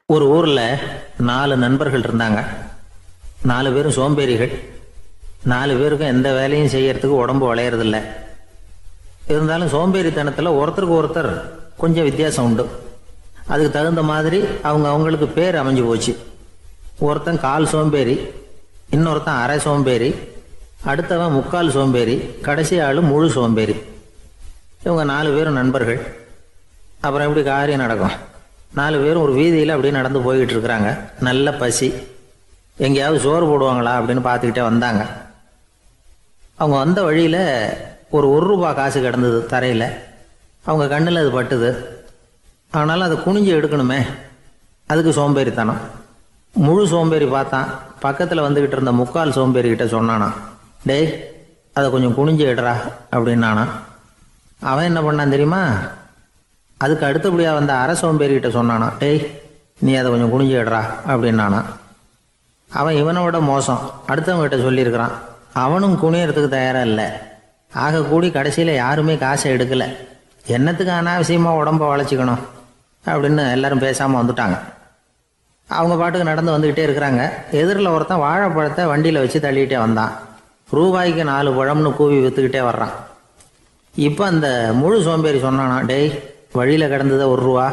ஒரு ஊர்ல 4 நண்பர்கள் இருந்தாங்க. 4 பேரும் சோம்பேறிகள். 4 பேருக்கும் எந்த வேலையும் செய்யறதுக்கு உடம்பு வளையறதில்ல. இருந்தாலும் சோம்பேறித்தனத்துல ஒருத்தருக்கு ஒருத்தர் கொஞ்சம் வித்தியாசம் உண்டு. அதுக்கு தகுந்த மாதிரி அவங்களுக்கு பேர் அமைஞ்சு போச்சு. ஒருத்தன் கால் சோம்பேறி, இன்னொருத்தன் அரை சோம்பேறி, அடுத்தவன் முக்கால் சோம்பேறி, கடைசி ஆளு முழு சோம்பேறி. இவங்க 4 பேரும் நண்பர்கள். அப்புறம் எப்படி காரியம் நடக்கும்? 4 பேரும் ஒரு வீதியில் அப்படியே நடந்து போய்கிட்டு இருக்கிறாங்க. நல்ல பசி. எங்கேயாவது சோறு போடுவாங்களா அப்படின்னு பார்த்துக்கிட்டே வந்தாங்க. அவங்க வந்த வழியில் ஒரு ரூபா காசு கிடந்தது தரையில். அவங்க கண்ணில் அது பட்டுது. ஆனாலும் அதை குனிஞ்சு எடுக்கணுமே, அதுக்கு சோம்பேறித்தனம். முழு சோம்பேறி பார்த்தான். பக்கத்தில் வந்துக்கிட்டு இருந்த முக்கால் சோம்பேறிக்கிட்ட சொன்னானா, டேய் அதை கொஞ்சம் குனிஞ்சு எடுறா அப்படின்னானா. அவன் என்ன பண்ணான் தெரியுமா? அதுக்கு அடுத்தபடியாக வந்த அரை சோம்பேறிகிட்ட சொன்னானா, டேய் நீ அதை கொஞ்சம் குனிஞ்சு எடுறா அப்படின்னானா. அவன் இவனை விட மோசம். அடுத்தவங்ககிட்ட சொல்லியிருக்கிறான். அவனும் குனியறதுக்கு தயாராக இல்லை. ஆக கூடி கடைசியில் யாருமே காசை எடுக்கலை. என்னத்துக்கு அனாவசியமாக உடம்ப வளைச்சிக்கணும் அப்படின்னு எல்லாரும் பேசாமல் வந்துட்டாங்க. அவங்க பாட்டுக்கு நடந்து வந்துக்கிட்டே இருக்கிறாங்க. எதிரில் ஒருத்தன் வாழைப்பழத்தை வண்டியில் வச்சு தள்ளிகிட்டே வந்தான். ரூபாய்க்கு 4 பழம்னு கூவி விற்றுக்கிட்டே வர்றான். இப்போ அந்த முழு சோம்பேறி சொன்னானா, டேய் வழியில் கிடந்ததை 1 ரூபா,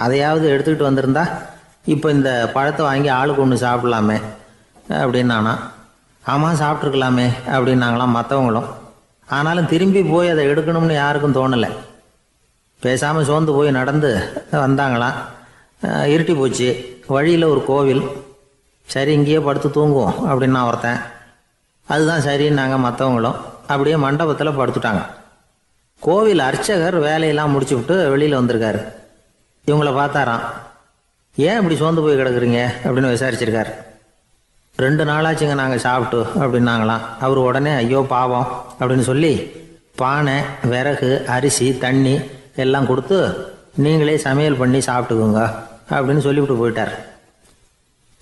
அதையாவது எடுத்துக்கிட்டு வந்திருந்தா இப்போ இந்த பழத்தை வாங்கி ஆளுக்கு ஒன்று சாப்பிடலாமே அப்படின்னானா. ஆமாம் சாப்பிட்ருக்கலாமே அப்படின்னாங்களாம் மற்றவங்களும். ஆனாலும் திரும்பி போய் அதை எடுக்கணும்னு யாருக்கும் தோணலை. பேசாமல் சோர்ந்து போய் நடந்து வந்தாங்களாம். இருட்டி போச்சு. வழியில் ஒரு கோவில். சரி இங்கேயே படுத்து தூங்குவோம் அப்படின்னா ஒருத்தன். அதுதான் சரின்னாங்க மற்றவங்களும். அப்படியே மண்டபத்தில் படுத்துட்டாங்க. கோவில் அர்ச்சகர் வேலையெல்லாம் முடிச்சு விட்டு வெளியில் வந்திருக்காரு. இவங்கள பார்த்தாராம். ஏன் இப்படி சோர்ந்து போய் கிடக்குறீங்க அப்படின்னு விசாரிச்சிருக்காரு. 2 நாளாச்சுங்க நாங்கள் சாப்பிட்டு அப்படின்னாங்களாம். அவர் உடனே ஐயோ பாவம் அப்படின்னு சொல்லி பானை, விறகு, அரிசி, தண்ணி எல்லாம் கொடுத்து நீங்களே சமையல் பண்ணி சாப்பிட்டுக்குங்க அப்படின்னு சொல்லிவிட்டு போயிட்டார்.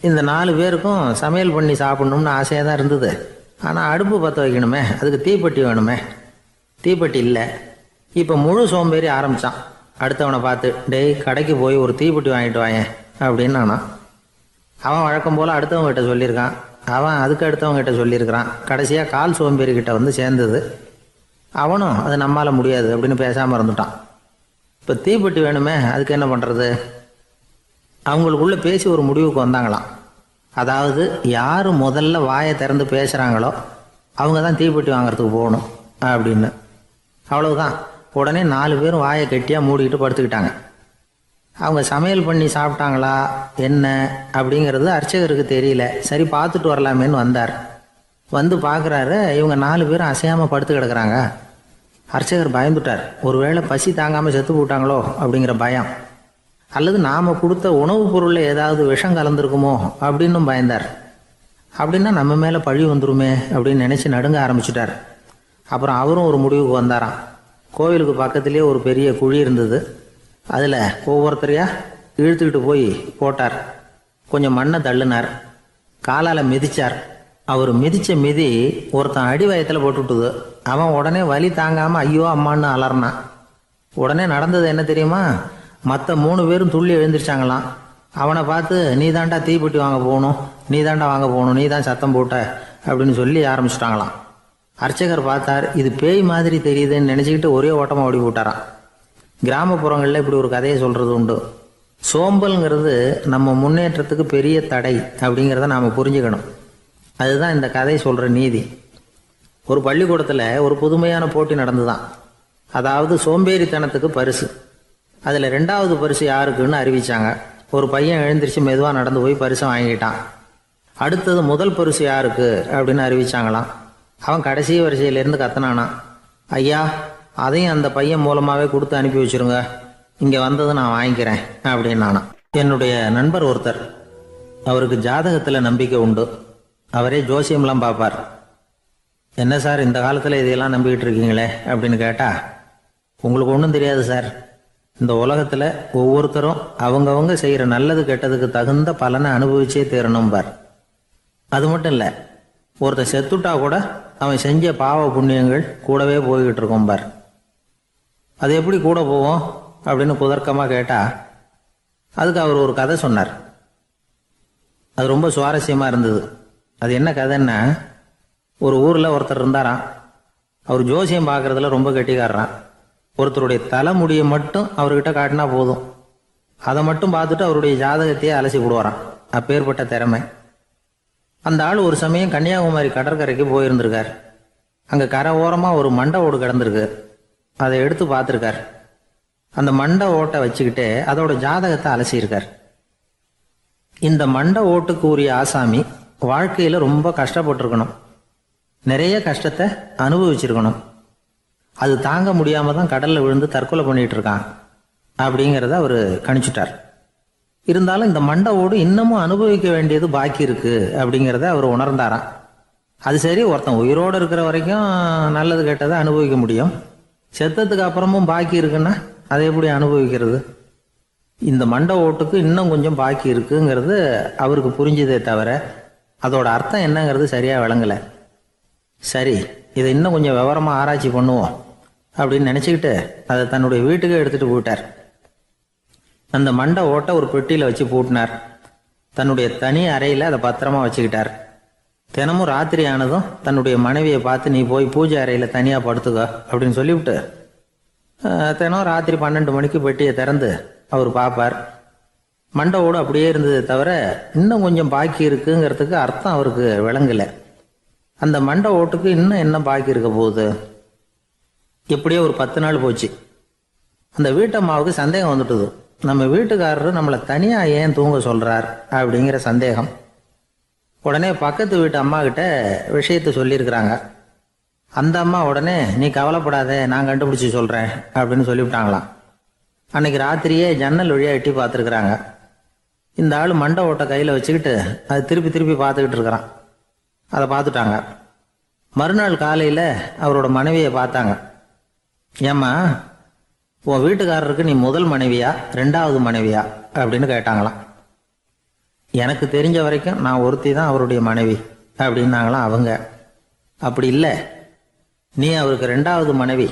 இந்த 4 பேருக்கும் சமையல் பண்ணி சாப்பிட்ணும்னு ஆசையாக தான் இருந்தது. ஆனால் அடுப்பு பற்ற வைக்கணுமே, அதுக்கு தீப்பெட்டி வேணுமே. தீப்பெட்டி இல்லை. இப்போ முழு சோம்பேறி ஆரம்பித்தான். அடுத்தவனை பார்த்து, டேய் கடைக்கு போய் ஒரு தீப்பெட்டி வாங்கிட்டு வாயேன் அப்படின்னு நானான். அவன் வழக்கம் போல் அடுத்தவங்ககிட்ட சொல்லியிருக்கான். அவன் அதுக்கு அடுத்தவங்ககிட்ட சொல்லியிருக்கிறான். கடைசியாக கால் சோம்பேறிக்கிட்ட வந்து சேர்ந்தது. அவனும் அது நம்மால் முடியாது அப்படின்னு பேசாமல் இருந்துட்டான். இப்போ தீப்பெட்டி வேணுமே, அதுக்கு என்ன பண்ணுறது? அவங்களுக்குள்ளே பேசி ஒரு முடிவுக்கு வந்தாங்களாம். அதாவது யார் முதல்ல வாயை திறந்து பேசுகிறாங்களோ அவங்க தான் தீப்பெட்டி வாங்கிறதுக்கு போகணும் அப்படின்னு. அவ்வளவுதான். உடனே 4 பேரும் வாயை கெட்டியாக மூடிக்கிட்டு படுத்துக்கிட்டாங்க. அவங்க சமையல் பண்ணி சாப்பிட்டாங்களா என்ன அப்படிங்கிறது அர்ச்சகருக்கு தெரியல. சரி பார்த்துட்டு வரலாமேன்னு வந்தார். வந்து பார்க்குறாரு, இவங்க 4 பேரும் அசையாமல் படுத்து கிடக்குறாங்க. அர்ச்சகர் பயந்துட்டார். ஒருவேளை பசி தாங்காமல் செத்து போட்டாங்களோ அப்படிங்கிற பயம். அல்லது நாம் கொடுத்த உணவுப் பொருளில் ஏதாவது விஷம் கலந்துருக்குமோ அப்படின்னும் பயந்தார். அப்படின்னா நம்ம மேலே பழி வந்துருமே அப்படின்னு நினச்சி நடுங்க ஆரம்பிச்சிட்டார். அப்புறம் அவரும் ஒரு முடிவுக்கு வந்தாராம். கோவிலுக்கு பக்கத்துலேயே ஒரு பெரிய குழி இருந்தது. அதில் ஒவ்வொருத்தரையாக இழுத்துக்கிட்டு போய் போட்டார். கொஞ்சம் மண்ணை தள்ளினார். காலால் மிதித்தார். அவர் மிதித்த மிதி ஒருத்தன் அடி வயத்தில் போட்டுவிட்டுது. அவன் உடனே வலி தாங்காமல் ஐயோ அம்மான்னு அலறினான். உடனே நடந்தது என்ன தெரியுமா? மற்ற 3 பேரும் துள்ளி எழுந்திரிச்சாங்களாம். அவனை பார்த்து நீ தாண்டா தீப்பெட்டி வாங்க போகணும், நீ தாண்டா வாங்க போகணும், நீ தான் சத்தம் போட்ட அப்படின்னு சொல்லி ஆரம்பிச்சிட்டாங்களாம். அர்ச்சகர் பார்த்தார். இது பேய் மாதிரி தெரியுதுன்னு நினச்சிக்கிட்டு ஒரே ஓட்டமாக ஓடி போட்டாராம். கிராமப்புறங்களில் இப்படி ஒரு கதையை சொல்கிறது உண்டு. சோம்பல்ங்கிறது நம்ம முன்னேற்றத்துக்கு பெரிய தடை அப்படிங்கிறத நாம் புரிஞ்சுக்கணும். அதுதான் இந்த கதை சொல்கிற நீதி. ஒரு பள்ளிக்கூடத்தில் ஒரு புதுமையான போட்டி நடந்துதான். அதாவது சோம்பேறித்தனத்துக்கு பரிசு. அதில் 2வது பரிசு யாருக்குன்னு அறிவிச்சாங்க. ஒரு பையன் எழுந்திரிச்சு மெதுவாக நடந்து போய் பரிசை வாங்கிட்டான். அடுத்தது முதல் பரிசு யாருக்கு அப்படின்னு அறிவிச்சாங்களாம். அவன் கடைசி வரிசையிலேருந்து கத்துனானா, ஐயா அதையும் அந்த பையன் மூலமாகவே கொடுத்து அனுப்பி வச்சுருங்க, இங்கே வந்தது நான் வாங்கிக்கிறேன் அப்படின்னானா. என்னுடைய நண்பர் ஒருத்தர், அவருக்கு ஜாதகத்தில் நம்பிக்கை உண்டு. அவரே ஜோசியம்லாம் பார்ப்பார். என்ன சார் இந்த காலத்தில் இதையெல்லாம் நம்பிக்கிட்டு இருக்கீங்களே அப்படின்னு கேட்டால், உங்களுக்கு ஒன்றும் தெரியாது சார். இந்த உலகத்தில் ஒவ்வொருத்தரும் அவங்கவங்க செய்கிற நல்லது கெட்டதுக்கு தகுந்த பலனை அனுபவிச்சே தீரணும் பார். அது மட்டும் இல்லை, ஒருத்தர் செத்துட்டா கூட அவன் செஞ்ச பாவ புண்ணியங்கள் கூடவே போய்கிட்டு இருக்கோம் பார். அது எப்படி கூட போவோம் அப்படின்னு குதர்க்கமாக கேட்டால், அதுக்கு அவர் ஒரு கதை சொன்னார். அது ரொம்ப சுவாரஸ்யமாக இருந்தது. அது என்ன கதைன்னா, ஒரு ஊரில் ஒருத்தர் இருந்தாராம். அவர் ஜோசியம் பார்க்குறதுல ரொம்ப கெட்டிக்காரரான். ஒருத்தருடைய தலைமுடியை மட்டும் அவர்கிட்ட காட்டினா போதும், அதை மட்டும் பார்த்துட்டு அவருடைய ஜாதகத்தையே அலசி விடுவாராம். அப்பேற்பட்ட திறமை. அந்த ஆள் ஒரு சமயம் கன்னியாகுமரி கடற்கரைக்கு போயிருந்திருக்கார். அங்கே கரை ஓரமாக ஒரு மண்டை ஓடு கிடந்திருக்கு. அதை எடுத்து பார்த்துருக்கார். அந்த மண்டை ஓட்டை வச்சுக்கிட்டே அதோட ஜாதகத்தை அலசியிருக்கார். இந்த மண்டை ஓட்டுக்கு உரிய ஆசாமி வாழ்க்கையில் ரொம்ப கஷ்டப்பட்டிருக்கணும், நிறைய கஷ்டத்தை அனுபவிச்சிருக்கணும். அது தாங்க முடியாம தான் கடல்ல விழுந்து தற்கொலை பண்ணிட்டு இருக்கான் அப்படிங்கிறத அவர் கணிச்சுட்டார். இருந்தாலும் இந்த மண்டை ஓடு இன்னமும் அனுபவிக்க வேண்டியது பாக்கி இருக்கு அப்படிங்கிறத அவர் உணர்ந்தாராம். அது சரி, ஒருத்தன் உயிரோடு இருக்கிற வரைக்கும் நல்லது கெட்டதை அனுபவிக்க முடியும், செத்ததுக்கு அப்புறமும் பாக்கி இருக்குன்னா அதை எப்படி அனுபவிக்கிறது? இந்த மண்டை ஓட்டுக்கு இன்னும் கொஞ்சம் பாக்கி இருக்குங்கிறது அவருக்கு புரிஞ்சதே தவிர அதோட அர்த்தம் என்னங்கிறது சரியா விளங்கலை. சரி, இதை இன்னும் கொஞ்சம் விவரமா ஆராய்ச்சி பண்ணுவோம் அப்படின்னு நினச்சிக்கிட்டு அதை தன்னுடைய வீட்டுக்கு எடுத்துகிட்டு போயிட்டார். அந்த மண்டை ஓட்டை ஒரு பெட்டியில் வச்சு பூட்டினார். தன்னுடைய தனி அறையில் அதை பத்திரமா வச்சுக்கிட்டார். தினமும் ராத்திரி ஆனதும் தன்னுடைய மனைவியை பார்த்து, நீ போய் பூஜை அறையில் தனியாக படுத்துக்க அப்படின்னு சொல்லிவிட்டு தினம் ராத்திரி 12 மணிக்கு பெட்டியை திறந்து அவர் பார்ப்பார். மண்டை ஓடு அப்படியே இருந்தது தவிர இன்னும் கொஞ்சம் பாக்கி இருக்குங்கிறதுக்கு அர்த்தம் அவருக்கு விளங்கலை. அந்த மண்டை ஓட்டுக்கு இன்னும் என்ன பாக்கி இருக்க போகுது? எப்படியோ ஒரு 10 நாள் போச்சு. அந்த வீட்டம்மாவுக்கு சந்தேகம் வந்துட்டுது. நம்ம வீட்டுக்காரரு நம்மளை தனியாக ஏன் தூங்க சொல்கிறார் அப்படிங்கிற சந்தேகம். உடனே பக்கத்து வீட்டு அம்மா கிட்ட விஷயத்தை சொல்லியிருக்கிறாங்க. அந்த அம்மா உடனே, நீ கவலைப்படாத, நான் கண்டுபிடிச்சி சொல்கிறேன் அப்படின்னு சொல்லிவிட்டாங்களாம். அன்னைக்கு ராத்திரியே ஜன்னல் வழியாக எட்டி பார்த்துருக்குறாங்க. இந்த ஆள் மண்டை ஓட்டை கையில் வச்சுக்கிட்டு அது திருப்பி திருப்பி பார்த்துக்கிட்டு இருக்கிறான். அதை பார்த்துட்டாங்க. மறுநாள் காலையில் அவரோட மனைவியை பார்த்தாங்க. ஏம்மா, உன் வீட்டுக்காரருக்கு நீ முதல் மனைவியா 2வது மனைவியா அப்படின்னு கேட்டாங்களாம். எனக்கு தெரிஞ்ச வரைக்கும் நான் ஒருத்தி தான் அவருடைய மனைவி அப்படின்னாங்களாம் அவங்க. அப்படி இல்லை, நீ அவருக்கு 2வது மனைவி.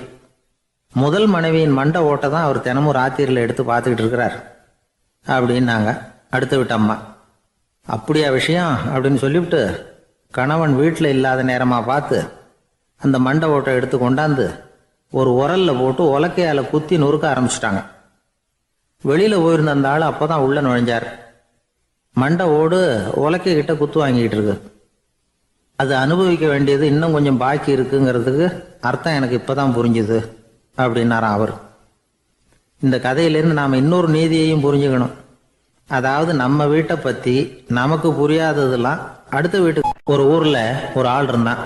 முதல் மனைவியின் மண்டை ஓட்டை தான் அவர் தினமும் ராத்திரியில் எடுத்து பார்த்துக்கிட்டு இருக்கிறார் அப்படின்னாங்க அடுத்த வீட்டு அம்மா. அப்படியா விஷயம் அப்படின்னு சொல்லிவிட்டு கணவன் வீட்டில் இல்லாத நேரமாக பார்த்து அந்த மண்டை ஓட்டை எடுத்து கொண்டாந்து ஒரு உரல்ல போட்டு உலக்கையால குத்தி நொறுக்க ஆரம்பிச்சிட்டாங்க. வெளியில் போயிருந்த அந்த ஆள் அப்போ தான் உள்ள நுழைஞ்சார். மண்டை ஓடு உலக்கை கிட்ட குத்து வாங்கிட்டு இருக்கு. அது அனுபவிக்க வேண்டியது இன்னும் கொஞ்சம் பாக்கி இருக்குங்கிறதுக்கு அர்த்தம் எனக்கு இப்போதான் புரிஞ்சுது அப்படின்னாராம் அவர். இந்த கதையிலேருந்து நாம் இன்னொரு நீதியையும் புரிஞ்சுக்கணும். அதாவது நம்ம வீட்டை பற்றி நமக்கு புரியாததெல்லாம் அடுத்த வீட்டுக்கு. ஒரு ஊரில் ஒரு ஆள் இருந்தான்.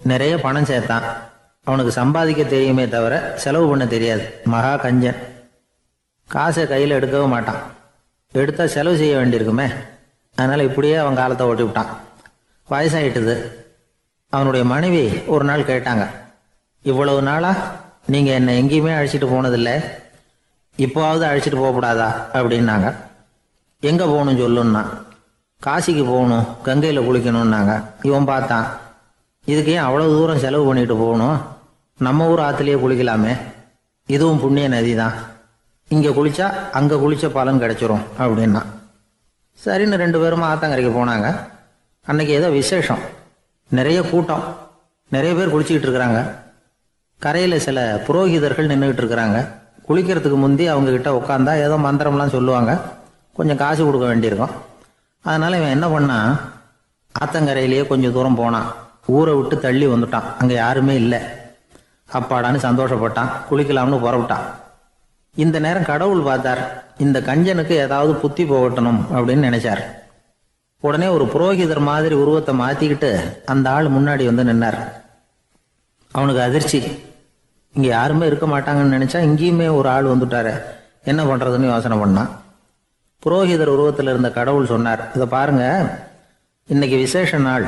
நிறைய பணம் சேர்த்தான். அவனுக்கு சம்பாதிக்க தெரியுமே தவிர செலவு பண்ண தெரியாது. மகா கஞ்சன். காசை கையில் எடுக்கவே மாட்டான். எடுத்தால் செலவு செய்ய வேண்டியிருக்குமே. அதனால் இப்படியே அவன் காலத்தை ஓட்டி விட்டான். வயசாயிட்டுது. அவனுடைய மனைவி ஒரு நாள் கேட்டாங்க, இவ்வளவு நாளாக நீங்கள் என்னை எங்கேயுமே அழைச்சிட்டு போனதில்லை, இப்போவாவது அழைச்சிட்டு போகக்கூடாதா அப்படின்னாங்க. எங்கே போகணும் சொல்லுன்னா. காசிக்கு போகணும், கங்கையில் குளிக்கணும்னாங்க. இவன் பார்த்தான், இதுக்கு ஏன் அவ்வளோ தூரம் செலவு பண்ணிட்டு போகணும், நம்ம ஊர் ஆற்றுலேயே குளிக்கலாமே, இதுவும் புண்ணிய நதி தான், இங்கே குளிச்சா அங்கே குளிச்ச பலன் கிடைச்சிரும் அப்படின்னா. சரின்னு 2 பேரும் ஆத்தங்கரைக்கு போனாங்க. அன்னைக்கு ஏதோ விசேஷம், நிறைய கூட்டம், நிறைய பேர் குளிச்சுக்கிட்டு இருக்கிறாங்க. கரையில் சில புரோகிதர்கள் நின்றுக்கிட்டு இருக்கிறாங்க. குளிக்கிறதுக்கு முந்தி அவங்க கிட்ட உட்காந்தா ஏதோ மந்திரம்லாம் சொல்லுவாங்க, கொஞ்சம் காசு கொடுக்க வேண்டியிருக்கும். அதனால இவன் என்ன பண்ணான், ஆத்தங்கரையிலேயே கொஞ்சம் தூரம் போனான். ஊரை விட்டு தள்ளி வந்துட்டான். அங்கே யாருமே இல்லை. அப்பாடான்னு சந்தோஷப்பட்டான். குளிக்கலாம்னு புறப்பட்டான். இந்த நேரம் கடவுள் பார்த்தார், இந்த கஞ்சனுக்கு ஏதாவது புத்தி போகட்டணும் அப்படின்னு நினைச்சார். உடனே ஒரு புரோகிதர் மாதிரி உருவத்தை மாற்றிக்கிட்டு அந்த ஆள் முன்னாடி வந்து நின்னார். அவனுக்கு அதிர்ச்சி. இங்கே யாருமே இருக்க மாட்டாங்கன்னு நினச்சா இங்கேயுமே ஒரு ஆள் வந்துட்டாரு, என்ன பண்ணுறதுன்னு யோசனை பண்ணான். புரோகிதர் உருவத்தில் இருந்த கடவுள் சொன்னார், இதை பாருங்க, இன்னைக்கு விசேஷ நாள்,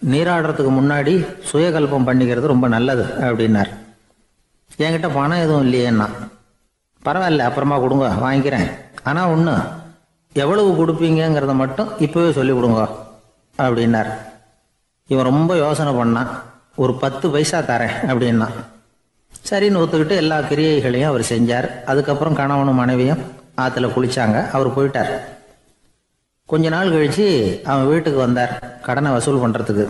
நீராடுறதுக்கு முன்னாடி சுயகல்பம் பண்ணிக்கிறது ரொம்ப நல்லது அப்படின்னார். என்கிட்ட பணம் எதுவும் இல்லையேன்னா. பரவாயில்ல, அப்புறமா கொடுங்க, வாங்கிக்கிறேன். ஆனால் ஒன்று, எவ்வளவு கொடுப்பீங்கிறத மட்டும் இப்போவே சொல்லி கொடுங்க அப்படின்னார். இவன் ரொம்ப யோசனை பண்ணான். ஒரு 10 பைசா தரேன் அப்படின்னா. சரின்னு ஒத்துக்கிட்டு எல்லா கிரியைகளையும் அவர் செஞ்சார். அதுக்கப்புறம் கணவனும் மனைவியும் ஆற்றுல குளிச்சாங்க. அவர் போயிட்டார். கொஞ்ச நாள் கழித்து அவன் வீட்டுக்கு வந்தார் கடனை வசூல் பண்ணுறதுக்கு.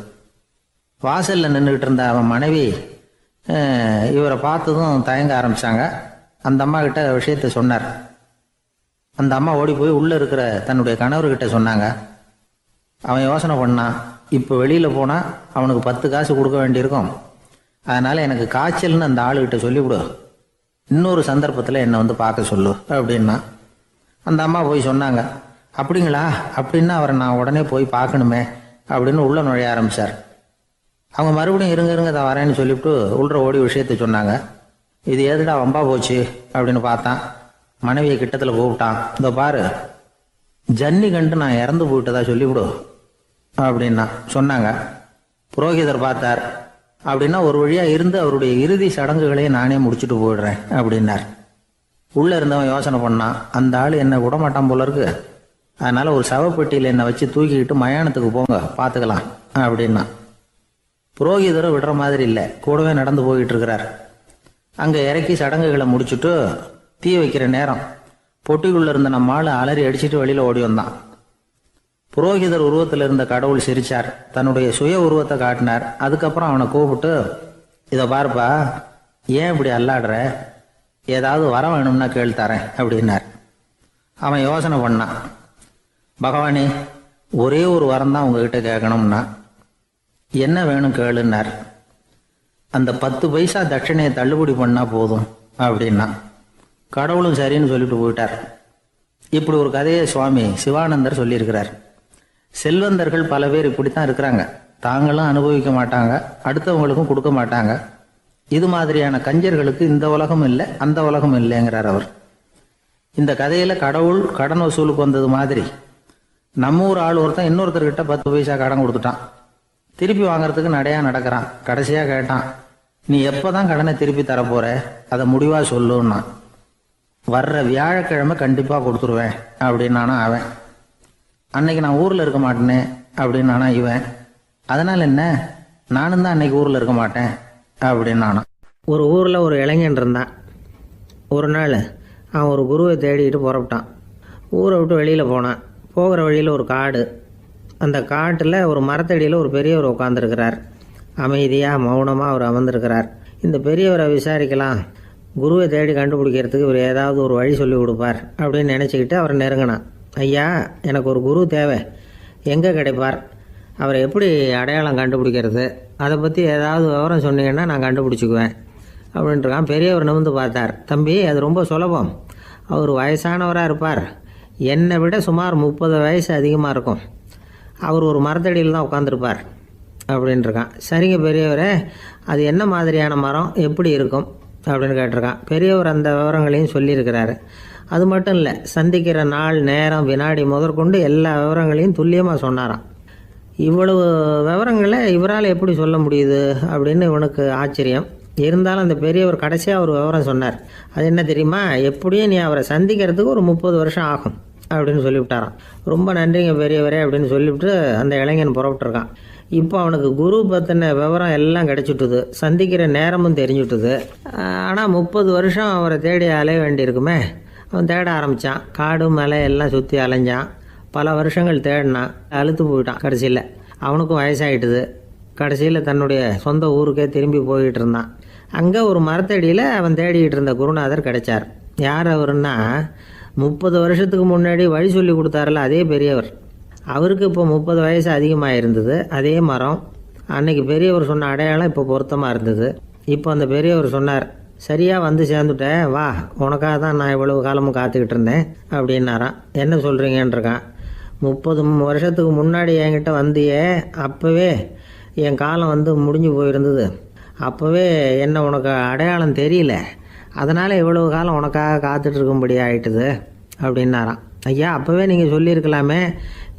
வாசலில் நின்றுக்கிட்டு இருந்த அவன் மனைவி இவரை பார்த்ததும் தயங்க ஆரம்பித்தாங்க. அந்த அம்மா கிட்ட விஷயத்த சொன்னார். அந்த அம்மா ஓடி போய் உள்ளே இருக்கிற தன்னுடைய கணவர்கிட்ட சொன்னாங்க. அவன் யோசனை பண்ணான், இப்போ வெளியில் போனால் அவனுக்கு 10 காசு கொடுக்க வேண்டியிருக்கும், அதனால் எனக்கு காய்ச்சல்னு அந்த ஆளுகிட்ட சொல்லிவிடு, இன்னொரு சந்தர்ப்பத்தில் என்னை வந்து பார்க்க சொல்லு அப்படின்னா. அந்த அம்மா போய் சொன்னாங்க. அப்படிங்களா, அப்படின்னா அவரை நான் உடனே போய் பார்க்கணுமே அப்படின்னு உள்ளே நுழைய ஆரம்பித்தார். அவங்க மறுபடியும் இருங்க தான் வரேன்னு சொல்லிவிட்டு உள்ள ஓடி விஷயத்த சொன்னாங்க. இது எதுடா வம்பா போச்சு அப்படின்னு பார்த்தான். மனைவியை கிட்டத்தில் கூப்பிட்டான். இதோ பாரு, ஜன்னி கண்டு நான் இறந்து போயிட்டதா சொல்லிவிடு அப்படின்னா சொன்னாங்க. புரோகிதர் பார்த்தார். அப்படின்னா ஒரு வழியாக இருந்து அவருடைய இறுதி சடங்குகளையும் நானே முடிச்சுட்டு போயிடுறேன் அப்படின்னார். உள்ளே இருந்தவன் யோசனை பண்ணான், அந்த ஆள் என்னை விடமாட்டான் போல இருக்கு, அதனால் ஒரு சவப்பெட்டியில் என்னை வச்சு தூக்கிக்கிட்டு மயானத்துக்கு போங்க பார்த்துக்கலாம் அப்படின்னா. புரோகிதரும் விடுற மாதிரி இல்லை, கூடவே நடந்து போயிட்டு இருக்கிறார். அங்கே இறக்கி சடங்குகளை முடிச்சுட்டு தீ வைக்கிற நேரம் பொட்டிக்குள்ளே இருந்த நம்ம ஆள் அலறி அடிச்சுட்டு வெளியில் ஓடி வந்தான். புரோகிதர் உருவத்தில் இருந்த கடவுள் சிரிச்சார், தன்னுடைய சுய உருவத்தை காட்டினார். அதுக்கப்புறம் அவனை கூப்பிட்டு, இதை பாருப்பா, ஏன் இப்படி அல்லாடுற, ஏதாவது வர வேணும்னா கேள் தரேன் அப்படின்னார். அவன் யோசனை பண்ணான். பகவானே, ஒரே ஒரு வரம் தான் உங்ககிட்ட கேட்கணும்னா. என்ன வேணும் கேளுன்னார். அந்த 10 பைசா தட்சணையை தள்ளுபடி பண்ணா போதும் அப்படின்னா. கடவுளும் சரின்னு சொல்லிட்டு போயிட்டார். இப்படி ஒரு கதையை சுவாமி சிவானந்தர் சொல்லியிருக்கிறார். செல்வந்தர்கள் பல பேர் இப்படித்தான் இருக்கிறாங்க. தாங்களும் அனுபவிக்க மாட்டாங்க, அடுத்தவங்களுக்கும் கொடுக்க மாட்டாங்க. இது மாதிரியான கஞ்சர்களுக்கு இந்த உலகம் இல்லை அந்த உலகம் இல்லைங்கிறார் அவர். இந்த கதையில கடவுள் கடன் வசூலுக்கு வந்தது மாதிரி நம்ம ஊர் ஆள் ஒருத்தன் இன்னொருத்தர்கிட்ட 10 பைசா கடன் கொடுத்துட்டான். திருப்பி வாங்கறதுக்கு நடையா நடக்கிறான். கடைசியா கேட்டான், நீ எப்பதான் கடனை திருப்பி தரப்போற, அதை முடிவா சொல்லுன்னா. வர்ற வியாழக்கிழமை கண்டிப்பா கொடுத்துருவேன் அப்படின்னானா அவன். அன்னைக்கு நான் ஊர்ல இருக்க மாட்டேனே அப்படின்னானா இவன். அதனால என்ன, நானும் தான் அன்னைக்கு ஊர்ல இருக்க மாட்டேன் அப்படின்னானா. ஒரு ஊர்ல ஒரு இளைஞன் இருந்தான். ஒரு நாள் அவன் ஒரு குருவை தேடிட்டு புறப்பட்டான். ஊரை விட்டு வெளியில போனான். போகிற வழியில் ஒரு காடு. அந்த காட்டில் ஒரு மரத்தடியில் ஒரு பெரியவர் உட்காந்துருக்கிறார். அமைதியாக மௌனமாக அவர் அமர்ந்திருக்கிறார். இந்த பெரியவரை விசாரிக்கலாம், குருவை தேடி கண்டுபிடிக்கிறதுக்கு இவர் ஏதாவது ஒரு வழி சொல்லி கொடுப்பார் அப்படின்னு நினச்சிக்கிட்டு அவர் நெருங்கினான். ஐயா, எனக்கு ஒரு குரு தேவை, எங்கே கிடைப்பார், அவரை எப்படி அடையாளம் கண்டுபிடிக்கிறது, அதை பற்றி ஏதாவது விவரம் சொன்னீங்கன்னா நான் கண்டுபிடிச்சிக்குவேன் அப்படின்ட்டுருக்கான். பெரியவர் நிமிர்ந்து பார்த்தார். தம்பி, அது ரொம்ப சுலபம். அவர் வயசானவராக இருப்பார், என்னை விட சுமார் 30 வயசு அதிகமாக இருக்கும். அவர் ஒரு மரத்தடியில் தான் உட்காந்துருப்பார் அப்படின்ட்டுருக்கான். சரிங்க பெரியவரே, அது என்ன மாதிரியான மரம், எப்படி இருக்கும் அப்படின்னு கேட்டிருக்கான். பெரியவர் அந்த விவரங்களையும் சொல்லியிருக்கிறாரு. அது மட்டும் இல்லை, சந்திக்கிற நாள், நேரம், வினாடி முதற்கொண்டு எல்லா விவரங்களையும் துல்லியமாக சொன்னாராம். இவ்வளவு விவரங்களை இவரால் எப்படி சொல்ல முடியுது அப்படின்னு இவனுக்கு ஆச்சரியம். இருந்தாலும் அந்த பெரியவர் கடைசியாக ஒரு விவரம் சொன்னார். அது என்ன தெரியுமா, எப்படியும் நீ அவரை சந்திக்கிறதுக்கு ஒரு 30 வருஷம் ஆகும் அப்படின்னு சொல்லிவிட்டாரான். ரொம்ப நன்றிங்க பெரியவரே அப்படின்னு சொல்லிவிட்டு அந்த இளைஞன் புறப்பட்டுருக்கான். இப்போ அவனுக்கு குரு பற்றின விவரம் எல்லாம் கிடைச்சிட்டுது, சந்திக்கிற நேரமும் தெரிஞ்சுட்டுது. ஆனால் 30 வருஷம் அவரை தேடி அலைய வேண்டியிருக்குமே. அவன் தேட ஆரம்பித்தான். காடு மலை எல்லாம் சுற்றி அலைஞ்சான். பல வருஷங்கள் தேடினான். அழுத்து போயிட்டான். கடைசியில் அவனுக்கும் வயசாகிட்டுது. கடைசியில் தன்னுடைய சொந்த ஊருக்கே திரும்பி போய்கிட்டு இருந்தான். அங்கே ஒரு மரத்தடியில் அவன் தேடிக்கிட்டு இருந்த குருநாதர் கிடைச்சார். யார் அவருன்னா, 30 வருஷத்துக்கு முன்னாடி வழி சொல்லி கொடுத்தாருல அதே பெரியவர். அவருக்கு இப்போ 30 வயசு அதிகமாக இருந்தது. அதே மரம். அன்னைக்கு பெரியவர் சொன்ன அடையாளம் இப்போ பொருத்தமாக இருந்தது. இப்போ அந்த பெரியவர் சொன்னார், சரியாக வந்து சேர்ந்துட்டேன், வா, உனக்காக தான் நான் இவ்வளவு காலமும் காத்துக்கிட்டு இருந்தேன் அப்படின்னாரான். என்ன சொல்கிறீங்கன்றிருக்கான். 30 வருஷத்துக்கு முன்னாடி என்கிட்ட வந்தியே, அப்போவே என் காலம் வந்து முடிஞ்சு போயிருந்தது. அப்போவே என்ன உனக்கு அடையாளம் தெரியல, அதனால் இவ்வளவு காலம் உனக்காக காத்துட்ருக்கும்படி ஆயிட்டுது அப்படின்னாராம். ஐயா, அப்போவே நீங்கள் சொல்லியிருக்கலாமே,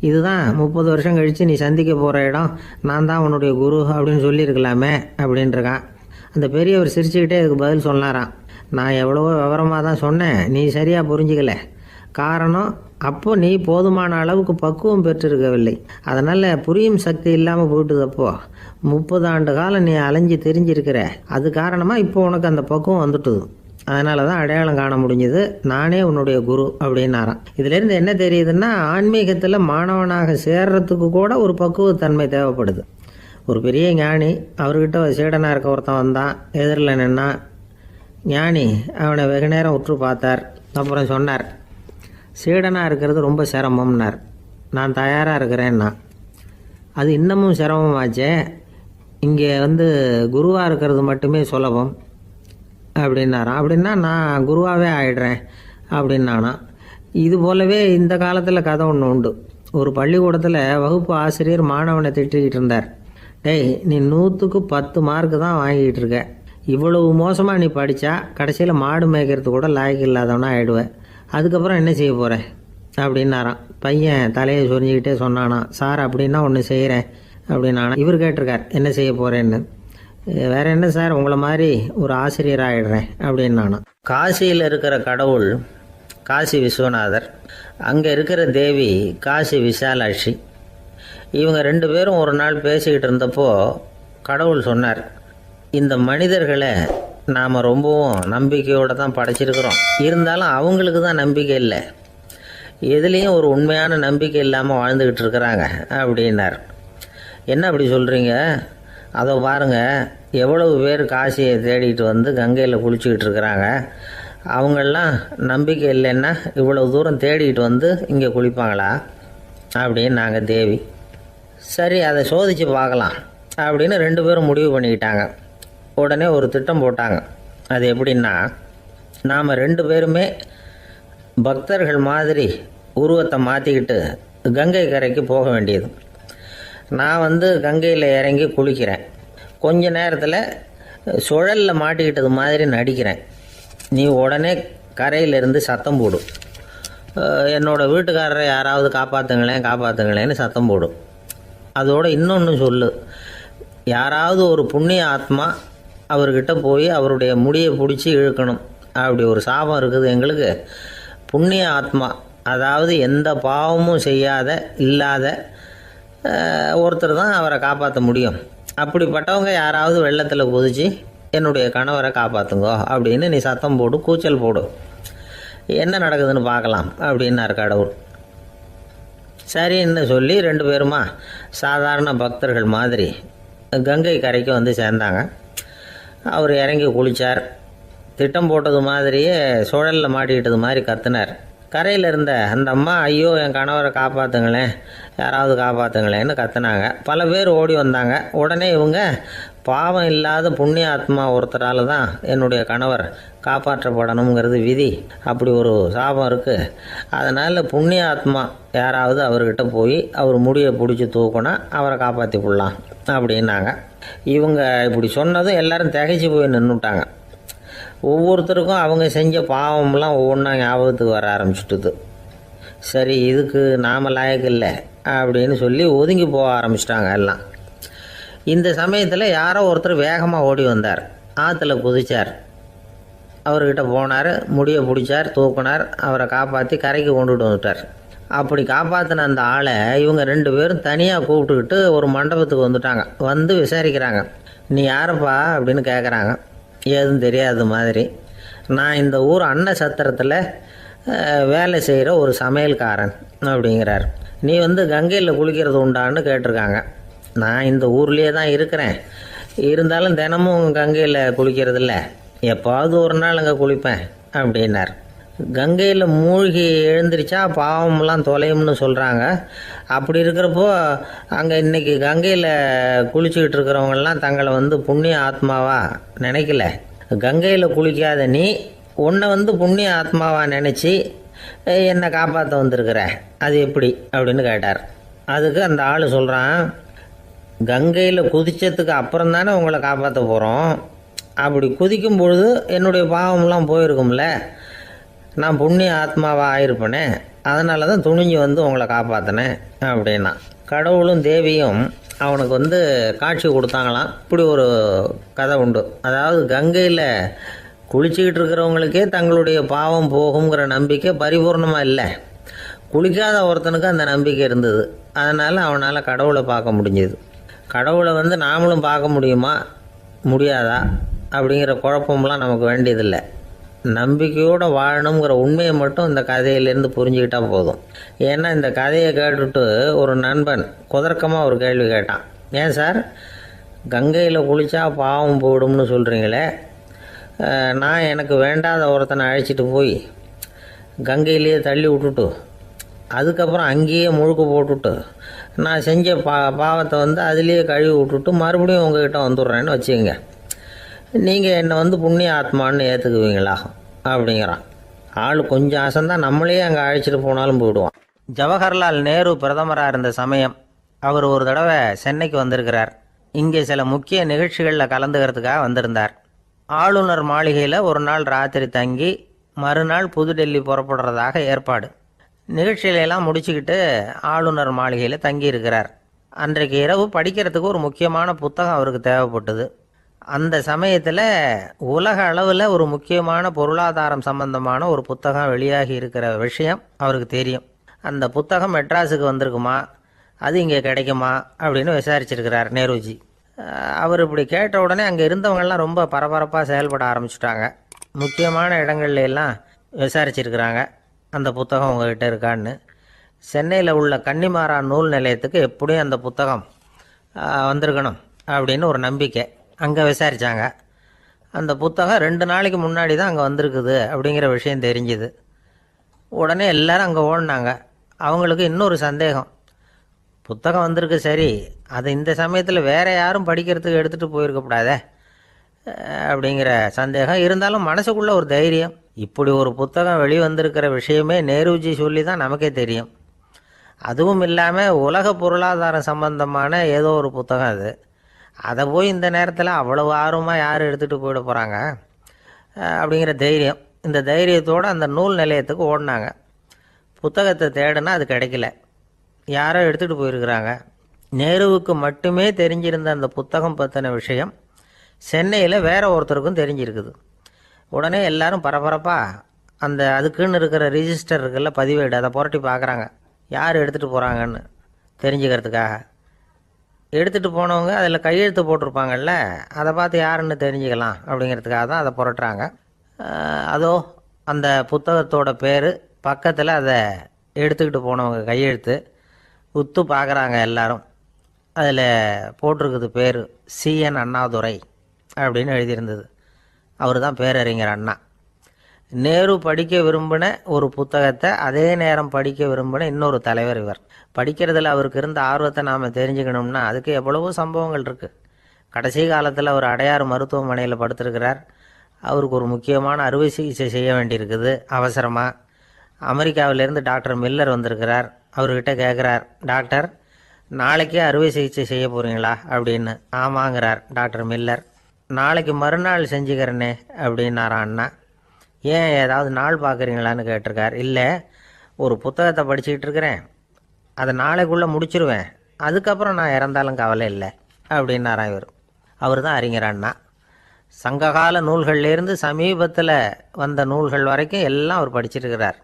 இதுதான் 30 வருஷம் கழித்து நீ சந்திக்க போகிற இடம், நான் தான் உன்னுடைய குரு அப்படின்னு சொல்லியிருக்கலாமே அப்படின்ட்டுருக்கான். அந்த பெரியவர் சிரிச்சுக்கிட்டே இதுக்கு பதில் சொன்னாராம். நான் எவ்வளவோ விவரமாக தான் சொன்னேன், நீ சரியாக புரிஞ்சிக்கல. காரணம், அப்போ நீ போதுமான அளவுக்கு பக்குவம் பெற்றிருக்கவில்லை. அதனால் புரியும் சக்தி இல்லாமல் போயிட்டுதப்போ 30 ஆண்டு காலம் நீ அலைஞ்சி தெரிஞ்சிருக்கிற. அது காரணமாக இப்போ உனக்கு அந்த பக்குவம் வந்துட்டுது அதனால தான் அடையாளம் காண முடிஞ்சது, நானே உன்னுடைய குரு அப்படின்னாராம். இதுலேருந்து என்ன தெரியுதுன்னா, ஆன்மீகத்தில் மாணவனாக சேர்றதுக்கு கூட ஒரு பக்குவத்தன்மை தேவைப்படுது. ஒரு பெரிய ஞானி, அவர்கிட்ட சீடனாக இருக்க ஒருத்தன் வந்தான், எதிரில் நின்னா. ஞானி அவனை வெகு நேரம் உற்று பார்த்தார். அப்புறம் சொன்னார், சீடனாக இருக்கிறது ரொம்ப சிரமம்னார். நான் தயாராக இருக்கிறேன்னா. அது இன்னமும் சிரமமாச்சே, இங்கே குருவாக இருக்கிறது மட்டுமே சுலபம் அப்படின்னாராம். அப்படின்னா நான் குருவாகவே ஆயிடுறேன் அப்படின்னானா. இது போலவே இந்த காலத்தில் கதை ஒன்று உண்டு. ஒரு பள்ளிக்கூடத்தில் வகுப்பு ஆசிரியர் மாணவனை திட்டிக்கிட்டு இருந்தார். டேய், நீ 100க்கு 10 மார்க்கு தான் வாங்கிக்கிட்டு இருக்க. இவ்வளவு மோசமாக நீ படித்தா கடைசியில் மாடு மேய்க்கிறது கூட லாய்க்கு இல்லாதவனா ஆகிடுவேன். அதுக்கப்புறம் என்ன செய்ய போகிறேன் அப்படின்னாராம். பையன் தலையை சொரிஞ்சிக்கிட்டே சொன்னானா, சார் அப்படின்னா ஒன்று செய்கிறேன் அப்படின்னானா. இவர் கேட்டிருக்கார், என்ன செய்ய போகிறேன்னு. வேற என்ன சார், உங்களை மாதிரி ஒரு ஆசிரியர் ஆகிடுறேன் அப்படின்னானா. காசியில் இருக்கிற கடவுள் காசி விஸ்வநாதர், அங்கே இருக்கிற தேவி காசி விசாலாட்சி. இவங்க 2 பேரும் ஒரு நாள் பேசிக்கிட்டு இருந்தப்போ கடவுள் சொன்னார், இந்த மனிதர்களை நாம் ரொம்பவும் நம்பிக்கையோடு தான் படைச்சிருக்கிறோம். இருந்தாலும் அவங்களுக்கு தான் நம்பிக்கை இல்லை, எதுலேயும் ஒரு உண்மையான நம்பிக்கை இல்லாமல் வாழ்ந்துக்கிட்டு இருக்கிறாங்க அப்படின்னார். என்ன அப்படி சொல்கிறீங்க? அதை பாருங்கள், எவ்வளவு பேர் காசியை தேடிட்டு கங்கையில் குளிச்சுக்கிட்டு இருக்கிறாங்க. அவங்களெலாம் நம்பிக்கை இல்லைன்னா இவ்வளவு தூரம் தேடிட்டு இங்கே குளிப்பாங்களா அப்படின்னு நாங்கள் தேவி. சரி, அதை சோதித்து பார்க்கலாம் அப்படின்னு 2 பேரும் முடிவு பண்ணிக்கிட்டாங்க. உடனே ஒரு திட்டம் போட்டாங்க. அது எப்படின்னா, நாம் 2 பேருமே பக்தர்கள் மாதிரி உருவத்தை மாற்றிக்கிட்டு கங்கை கரைக்கு போக வேண்டியது. நான் கங்கையில் இறங்கி குளிக்கிறேன். கொஞ்ச நேரத்தில் சுழலில் மாட்டிக்கிட்டது மாதிரி நடிக்கிறேன். நீ உடனே கரையிலேருந்து சத்தம் போடும், என்னோடய வீட்டுக்காரரை யாராவது காப்பாற்றுங்களேன்னு சத்தம் போடும். அதோடு இன்னொன்று சொல்லு, யாராவது ஒரு புண்ணிய ஆத்மா அவர்கிட்ட போய் அவருடைய முடியை பிடிச்சி இழுக்கணும். அப்படி ஒரு சாபம் இருக்குது எங்களுக்கு. புண்ணிய ஆத்மா, அதாவது எந்த பாவமும் செய்யாத இல்லாத ஒருத்தர் தான் அவரை காப்பாற்ற முடியும். அப்படிப்பட்டவங்க யாராவது வெள்ளத்தில் குதித்து என்னுடைய கணவரை காப்பாற்றுங்கோ அப்படின்னு நீ சத்தம் போடு, கூச்சல் போடு, என்ன நடக்குதுன்னு பார்க்கலாம் அப்படின்னார் கடவுள். சரின்னு சொல்லி 2 பேருமா சாதாரண பக்தர்கள் மாதிரி கங்கை கரைக்கு சேர்ந்தாங்க. அவர் இறங்கி குளித்தார். திட்டம் போட்டது மாதிரியே சுழலில் மாட்டிக்கிட்டது மாதிரி கத்துனார். கரையில் இருந்த அந்த அம்மா, ஐயோ என் கணவரை காப்பாற்றுங்களேன், யாராவது காப்பாற்றுங்களேன்னு கத்துனாங்க. பல பேர் ஓடி வந்தாங்க. உடனே இவங்க, பாவம் இல்லாத புண்ணிய ஆத்மா ஒருத்தரால் தான் என்னுடைய கணவர் காப்பாற்றப்படணுங்கிறது விதி, அப்படி ஒரு சாபம் இருக்குது, அதனால் புண்ணிய ஆத்மா யாராவது அவர்கிட்ட போய் அவர் முடியை பிடிச்சி தூக்கினா அவரை காப்பாற்றி விடலாம் அப்படின்னாங்க. இவங்க இப்படி சொன்னதும் எல்லாரும் திகைச்சு போய் நின்றுட்டாங்க. ஒவ்வொருத்தருக்கும் அவங்க செஞ்ச பாவம்லாம் ஒவ்வொன்றா ஞாபகத்துக்கு வர ஆரம்பிச்சுட்டுது. சரி, இதுக்கு நாம் லாயக்கு இல்லை அப்படின்னு சொல்லி ஒதுங்கி போக ஆரம்பிச்சிட்டாங்க எல்லாம். இந்த சமயத்தில் யாரோ ஒருத்தர் வேகமாக ஓடி வந்தார். ஆற்றுல குதிச்சார். அவர்கிட்ட போனார், முடியை பிடிச்சார், தூக்கினார், அவரை காப்பாற்றி கரைக்கு கொண்டுட்டு வந்துட்டார். அப்படி காப்பாற்றின அந்த ஆளை இவங்க 2 பேரும் தனியாக கூப்பிட்டுக்கிட்டு ஒரு மண்டபத்துக்கு வந்துட்டாங்க. விசாரிக்கிறாங்க. நீ யாரப்பா அப்படின்னு கேட்குறாங்க. ஏதும் தெரியாத மாதிரி. நான் இந்த ஊர் அன்ன சத்திரத்தில் வேலை செய்கிற ஒரு சமையல்காரன் அப்படிங்கிறார். நீ கங்கையில் குளிக்கிறது உண்டான்னு கேட்டிருக்காங்க. நான் இந்த ஊர்லேயே தான் இருக்கிறேன், இருந்தாலும் தினமும் கங்கையில் குளிக்கிறது இல்லை, எப்பாவது ஒரு நாள் அங்கே குளிப்பேன் அப்படின்னார். கங்கையில் மூழ்கி எழுந்திரிச்சா பாவம்லாம் தொலையும்னு சொல்கிறாங்க. அப்படி இருக்கிறப்போ அங்கே இன்றைக்கி கங்கையில் குளிச்சுக்கிட்டு இருக்கிறவங்கெல்லாம் தங்களை புண்ணிய ஆத்மாவாக நினைக்கல. கங்கையில் குளிக்காத நீ உன்னை புண்ணிய ஆத்மாவாக நினச்சி என்னை காப்பாற்ற வந்திருக்கிற, அது எப்படி அப்படின்னு கேட்டார். அதுக்கு அந்த ஆள் சொல்கிறான், கங்கையில் குதித்ததுக்கு அப்புறம் தானே உங்களை காப்பாற்ற போகிறோம். அப்படி குதிக்கும் பொழுது என்னுடைய பாவம்லாம் போயிருக்கும்ல, நான் புண்ணிய ஆத்மாவாக ஆயிருப்பேனே, அதனால தான் துணிஞ்சு உங்களை காப்பாற்றினேன் அப்படின்னா. கடவுளும் தேவியும் அவனுக்கு காட்சி கொடுத்தாங்களாம். இப்படி ஒரு கதை உண்டு. அதாவது கங்கையில் குளிச்சுக்கிட்டு இருக்கிறவங்களுக்கே தங்களுடைய பாவம் போகுங்கிற நம்பிக்கை பரிபூர்ணமாக இல்லை. குளிக்காத ஒருத்தனுக்கு அந்த நம்பிக்கை இருந்தது. அதனால் அவனால் கடவுளை பார்க்க முடிஞ்சது. கடவுளை நாமளும் பார்க்க முடியுமா முடியாதா அப்படிங்கிற குழப்பம்லாம் நமக்கு வேண்டியதில்லை. நம்பிக்கையோடு வாழணுங்கிற உண்மையை மட்டும் இந்த கதையிலேருந்து புரிஞ்சுக்கிட்டா போதும். ஏன்னா இந்த கதையை கேட்டுட்டு ஒரு நண்பன் குதர்க்கமாக ஒரு கேள்வி கேட்டான். ஏன் சார், கங்கையில் குளித்தா பாவம் போயிடும்னு சொல்கிறீங்களே, நான் எனக்கு வேண்டாத ஒருத்தனை அழைச்சிட்டு போய் கங்கையிலேயே தள்ளி விட்டுட்டு அதுக்கப்புறம் அங்கேயே முழுக்க போட்டுட்டு நான் செஞ்ச பாவத்தை அதுலேயே கழுவி விட்டுட்டு மறுபடியும் உங்ககிட்ட வந்துடுறேன்னு வச்சுக்கோங்க, நீங்கள் என்னை புண்ணிய ஆத்மான்னு ஏற்றுக்குவீங்களா அப்படிங்கிறான். ஆள் கொஞ்சம் அசந்தான் நம்மளே அங்கே அழைச்சிட்டு போனாலும் போயிடுவான். ஜவஹர்லால் நேரு பிரதமராக இருந்த சமயம் அவர் ஒரு தடவை சென்னைக்கு வந்திருக்கிறார். இங்கே சில முக்கிய நிகழ்ச்சிகளில் கலந்துக்கிறதுக்காக வந்திருந்தார். ஆளுநர் மாளிகையில் ஒரு நாள் ராத்திரி தங்கி மறுநாள் புதுடெல்லி புறப்படுறதாக ஏற்பாடு. நிகழ்ச்சியிலெல்லாம் முடிச்சுக்கிட்டு ஆளுநர் மாளிகையில் தங்கியிருக்கிறார். அன்றைக்கு இரவு படிக்கிறதுக்கு ஒரு முக்கியமான புத்தகம் அவருக்கு தேவைப்பட்டது. அந்த சமயத்தில் உலக அளவில் ஒரு முக்கியமான பொருளாதாரம் சம்பந்தமான ஒரு புத்தகம் வெளியாகி இருக்கிற விஷயம் அவருக்கு தெரியும். அந்த புத்தகம் மெட்ராஸுக்கு வந்திருக்குமா, அது இங்கே கிடைக்குமா அப்படின்னு விசாரிச்சிருக்கிறார் நேருஜி. அவர் இப்படி கேட்ட உடனே அங்கே இருந்தவங்கெல்லாம் ரொம்ப பரபரப்பாக செயல்பட ஆரம்பிச்சுட்டாங்க. முக்கியமான இடங்கள்ல எல்லாம் விசாரிச்சிருக்கிறாங்க அந்த புத்தகம் உங்ககிட்ட இருக்கான்னு. சென்னையில் உள்ள கன்னிமாரா நூல் நிலையத்துக்கு எப்படியும் அந்த புத்தகம் வந்திருக்கணும் அப்படின்னு ஒரு நம்பிக்கை. அங்கே விசாரித்தாங்க. அந்த புத்தகம் 2 நாளைக்கு முன்னாடி தான் அங்கே வந்திருக்குது அப்படிங்கிற விஷயம் தெரிஞ்சுது. உடனே எல்லோரும் அங்கே ஓடினாங்க. அவங்களுக்கு இன்னொரு சந்தேகம், புத்தகம் வந்திருக்கு சரி, அது இந்த சமயத்தில் வேறு யாரும் படிக்கிறதுக்கு எடுத்துகிட்டு போயிருக்கக்கூடாதே அப்படிங்கிற சந்தேகம் இருந்தாலும் மனசுக்குள்ளே ஒரு தைரியம். இப்படி ஒரு புத்தகம் வெளிவந்திருக்கிற விஷயமே நேருஜி சொல்லி தான் நமக்கே தெரியும். அதுவும் இல்லாமல் உலக பொருளாதாரம் சம்பந்தமான ஏதோ ஒரு புத்தகம் அது. அதை போய் இந்த நேரத்தில் அவ்வளவு ஆர்வமாக யார் எடுத்துகிட்டு போயிட போகிறாங்க அப்படிங்கிற தைரியம். இந்த தைரியத்தோடு அந்த நூல் நிலையத்துக்கு ஓடினாங்க. புத்தகத்தை தேடினா அது கிடைக்கல, யாரோ எடுத்துகிட்டு போயிருக்கிறாங்க. நேருவுக்கு மட்டுமே தெரிஞ்சிருந்த அந்த புத்தகம் பற்றின விஷயம் சென்னையில் வேற ஒருத்தருக்கும் தெரிஞ்சிருக்குது. உடனே எல்லாரும் பரபரப்பாக அதுக்குன்னு இருக்கிற ரிஜிஸ்டர் இருக்குல்ல, பதிவேடு, அதை புரட்டி பார்க்குறாங்க யார் எடுத்துகிட்டு போகிறாங்கன்னு தெரிஞ்சுக்கிறதுக்காக. எடுத்துகிட்டு போனவங்க அதில் கையெழுத்து போட்டிருப்பாங்கல்ல, அதை பார்த்து யாருன்னு தெரிஞ்சுக்கலாம் அப்படிங்கிறதுக்காக தான் அதை புரட்டுறாங்க. அதோ அந்த புத்தகத்தோட பேர் பக்கத்தில் அதை எடுத்துக்கிட்டு போனவங்க கையெழுத்து உத்து பார்க்குறாங்க எல்லாரும். அதில் போட்டிருக்குது பேர் CN அண்ணாதுரை அப்படின்னு எழுதியிருந்தது. அவர் தான் பேரறிஞர் அண்ணா. நேரு படிக்க விரும்பின ஒரு புத்தகத்தை அதே நேரம் படிக்க விரும்பின இன்னொரு தலைவர் இவர். படிக்கிறதுல அவருக்கு இருந்த ஆர்வத்தை நாம் தெரிஞ்சுக்கணும்னா அதுக்கு எவ்வளவோ சம்பவங்கள் இருக்குது. கடைசி காலத்தில் அவர் அடையாறு மருத்துவமனையில் படுத்திருக்கிறார். அவருக்கு ஒரு முக்கியமான அறுவை சிகிச்சை செய்ய வேண்டியிருக்குது அவசரமாக. அமெரிக்காவிலேருந்து டாக்டர் மில்லர் வந்திருக்கிறார். அவர்கிட்ட கேட்குறார், டாக்டர் நாளைக்கே அறுவை சிகிச்சை செய்ய போகிறீங்களா அப்படின்னு. ஆமாங்கிறார் டாக்டர் மில்லர். நாளைக்கு மறுநாள் செஞ்சுக்கிறேனே அப்படின்னாரான் அண்ணா. ஏன் ஏதாவது நாள் பார்க்குறீங்களான்னு கேட்டிருக்கார். இல்லை, ஒரு புத்தகத்தை படிச்சுக்கிட்டு இருக்கிறேன், அதை நாளைக்குள்ளே முடிச்சிருவேன், அதுக்கப்புறம் நான் இறந்தாலும் கவலை இல்லை அப்படின்னாரான் இவர். அவர் தான் அறிஞர் அண்ணா. சங்ககால நூல்கள்லேருந்து சமீபத்தில் வந்த நூல்கள் வரைக்கும் எல்லாம் அவர் படிச்சிருக்கிறார்.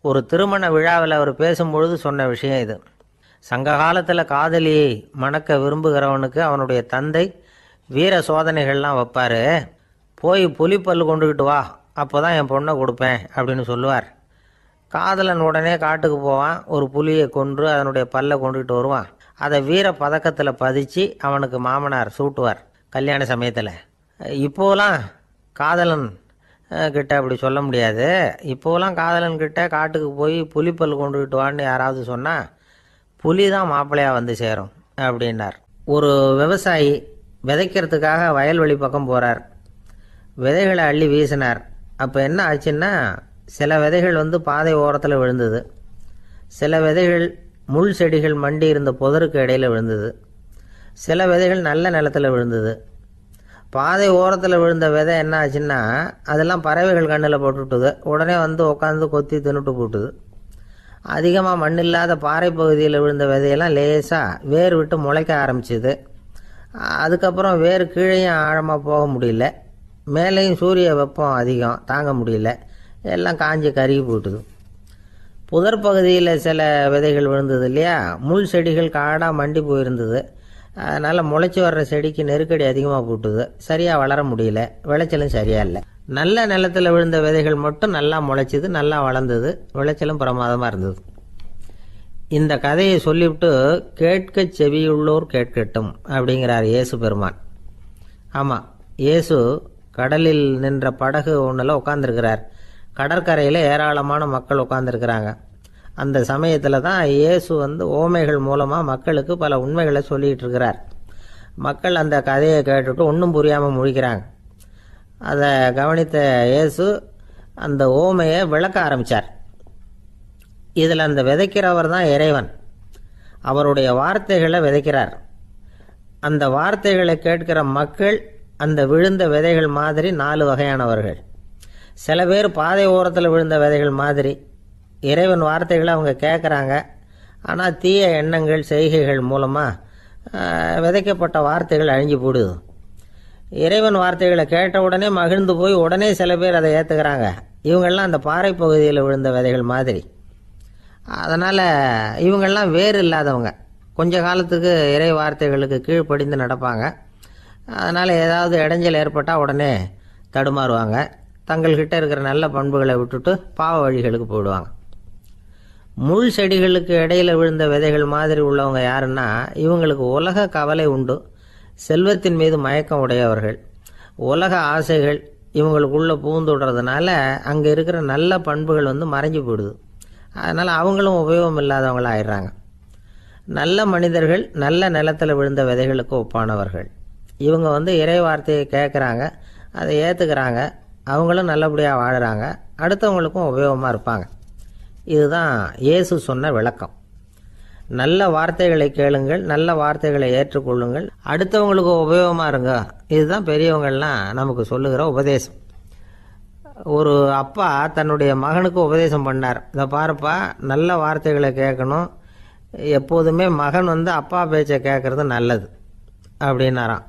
ஒரு திருமண விழாவில் அவர் பேசும்பொழுது சொன்ன விஷயம் இது. சங்க காலத்தில் காதலியை மணக்க விரும்புகிறவனுக்கு அவனுடைய தந்தை வீர சோதனைகள்லாம் வைப்பார். போய் புலிப்பல் கொண்டுக்கிட்டு வா, அப்போ தான் என் பொண்ணை கொடுப்பேன் அப்படின்னு சொல்லுவார். காதலன் உடனே காட்டுக்கு போவான், ஒரு புலியை கொன்று அதனுடைய பல்லை கொண்டுக்கிட்டு வருவான். அதை வீர பதக்கத்தில் பதிச்சு அவனுக்கு மாமனார் சூட்டுவார் கல்யாண சமயத்தில். இப்போலாம் காதலன் கிட்ட அப்படி சொல்ல முடியாது. இப்போலாம் காதலன்கிட்ட காட்டுக்கு போய் புலிப்பல் கொண்டுக்கிட்டு வான்னு யாராவது சொன்னால் புலி தான் மாப்பிள்ளையாக வந்து சேரும் அப்படின்னார். ஒரு விவசாயி விதைக்கிறதுக்காக வயல்வெளி பக்கம் போகிறார். விதைகளை அள்ளி வீசினார். அப்போ என்ன ஆச்சுன்னா, சில விதைகள் பாதை ஓரத்தில் விழுந்தது, சில விதைகள் முள் செடிகள் மண்டி இருந்த புதருக்கு இடையில் விழுந்தது, சில விதைகள் நல்ல நிலத்தில் விழுந்தது. பாதை ஓரத்தில் விழுந்த விதை என்ன ஆச்சுன்னா, அதெல்லாம் பறவைகள் கண்ணில் போட்டுவிட்டுது. உடனே உட்காந்து கொத்தி தின்னுட்டு போட்டுது. அதிகமாக மண் இல்லாத பாறை பகுதியில் விழுந்த விதையெல்லாம் லேசாக வேர் விட்டு முளைக்க ஆரம்பிச்சுது. அதுக்கப்புறம் வேர் கீழேயும் ஆழமாக போக முடியல, மேலேயும் சூரிய வெப்பம் அதிகம் தாங்க முடியல, எல்லாம் காஞ்சி கருகி போட்டுது. புதர் பகுதியில் சில விதைகள் விழுந்தது இல்லையா, முள் செடிகள் காடாக மண்டி போயிருந்தது. அதனால் முளைச்சி வர்ற செடிக்கு நெருக்கடி அதிகமாக போட்டுது, சரியாக வளர முடியல, விளைச்சலும் சரியா இல்லை. நல்ல நிலத்தில் விழுந்த விதைகள் மட்டும் நல்லா முளைச்சிது, நல்லா வளர்ந்தது, விளைச்சலும் பிரமாதமாக இருந்தது. இந்த கதையை சொல்லிவிட்டு கேட்க செவியுள்ளோர் கேட்கட்டும் அப்படிங்கிறார் இயேசு பெருமான். ஆமாம், இயேசு கடலில் நின்ற படகு ஒன்றில் உட்காந்துருக்கிறார். கடற்கரையில் ஏராளமான மக்கள் உட்காந்துருக்கிறாங்க. அந்த சமயத்தில் தான் இயேசு ஓமைகள் மூலமாக மக்களுக்கு பல உண்மைகளை சொல்லிகிட்டு இருக்கிறார். மக்கள் அந்த கதையை கேட்டுட்டு ஒன்றும் புரியாமல் முழிக்கிறாங்க. அதை கவனித்த இயேசு அந்த ஓமையை விளக்க ஆரம்பித்தார். இதில் அந்த விதைக்கிறவர் தான் இறைவன். அவருடைய வார்த்தைகளை விதைக்கிறார். அந்த வார்த்தைகளை கேட்கிற மக்கள் அந்த விழுந்த விதைகள் மாதிரி 4 வகையானவர்கள். சில பேர் பாதை ஓரத்தில் விழுந்த விதைகள் மாதிரி இறைவன் வார்த்தைகளை அவங்க கேட்குறாங்க. ஆனால் தீய எண்ணங்கள் செய்கைகள் மூலமாக விதைக்கப்பட்ட வார்த்தைகள் அழிஞ்சு போடுது. இறைவன் வார்த்தைகளை கேட்ட உடனே மகிழ்ந்து போய் உடனே சில பேர் அதை ஏற்றுக்கிறாங்க. இவங்கெல்லாம் அந்த பாறை பகுதியில் விழுந்த விதைகள் மாதிரி. அதனால் இவங்கெல்லாம் வேறு இல்லாதவங்க. கொஞ்ச காலத்துக்கு இறை வார்த்தைகளுக்கு கீழ்ப்படிந்து நடப்பாங்க. அதனால் ஏதாவது இடைஞ்சல் ஏற்பட்டால் உடனே தடுமாறுவாங்க. தங்கள்கிட்ட இருக்கிற நல்ல பண்புகளை விட்டுட்டு பாவ வழிகளுக்கு போயிடுவாங்க. முள் செடிகளுக்கு இடையில் விழுந்த விதைகள் மாதிரி உள்ளவங்க யாருன்னா, இவங்களுக்கு உலக கவலை உண்டு, செல்வத்தின் மீது மயக்கம் உடையவர்கள். உலக ஆசைகள் இவங்களுக்குள்ளே பூந்துடுறதுனால அங்கே இருக்கிற நல்ல பண்புகள் மறைஞ்சு போயிடுது. அதனால் அவங்களும் உபயோகம் இல்லாதவங்களாக ஆயிடுறாங்க. நல்ல மனிதர்கள் நல்ல நிலத்தில் விழுந்த விதைகளுக்கு ஒப்பானவர்கள். இவங்க இறை வார்த்தையை கேட்குறாங்க, அதை ஏற்றுக்கிறாங்க, அவங்களும் நல்லபடியாக வாழுறாங்க, அடுத்தவங்களுக்கும் உபயோகமாக இருப்பாங்க. இதுதான் இயேசு சொன்ன விளக்கம். நல்ல வார்த்தைகளை கேளுங்கள், நல்ல வார்த்தைகளை ஏற்றுக்கொள்ளுங்கள், அடுத்தவங்களுக்கு உபயோகமாக இருங்க. இதுதான் பெரியவங்கள்லாம் நமக்கு சொல்லுகிற உபதேசம். ஒரு அப்பா தன்னுடைய மகனுக்கு உபதேசம் பண்ணார். இதை பாருப்பா, நல்ல வார்த்தைகளை கேட்கணும், எப்போதுமே மகன் அப்பா பேச்சை கேட்குறது நல்லது அப்படின்னாராம்.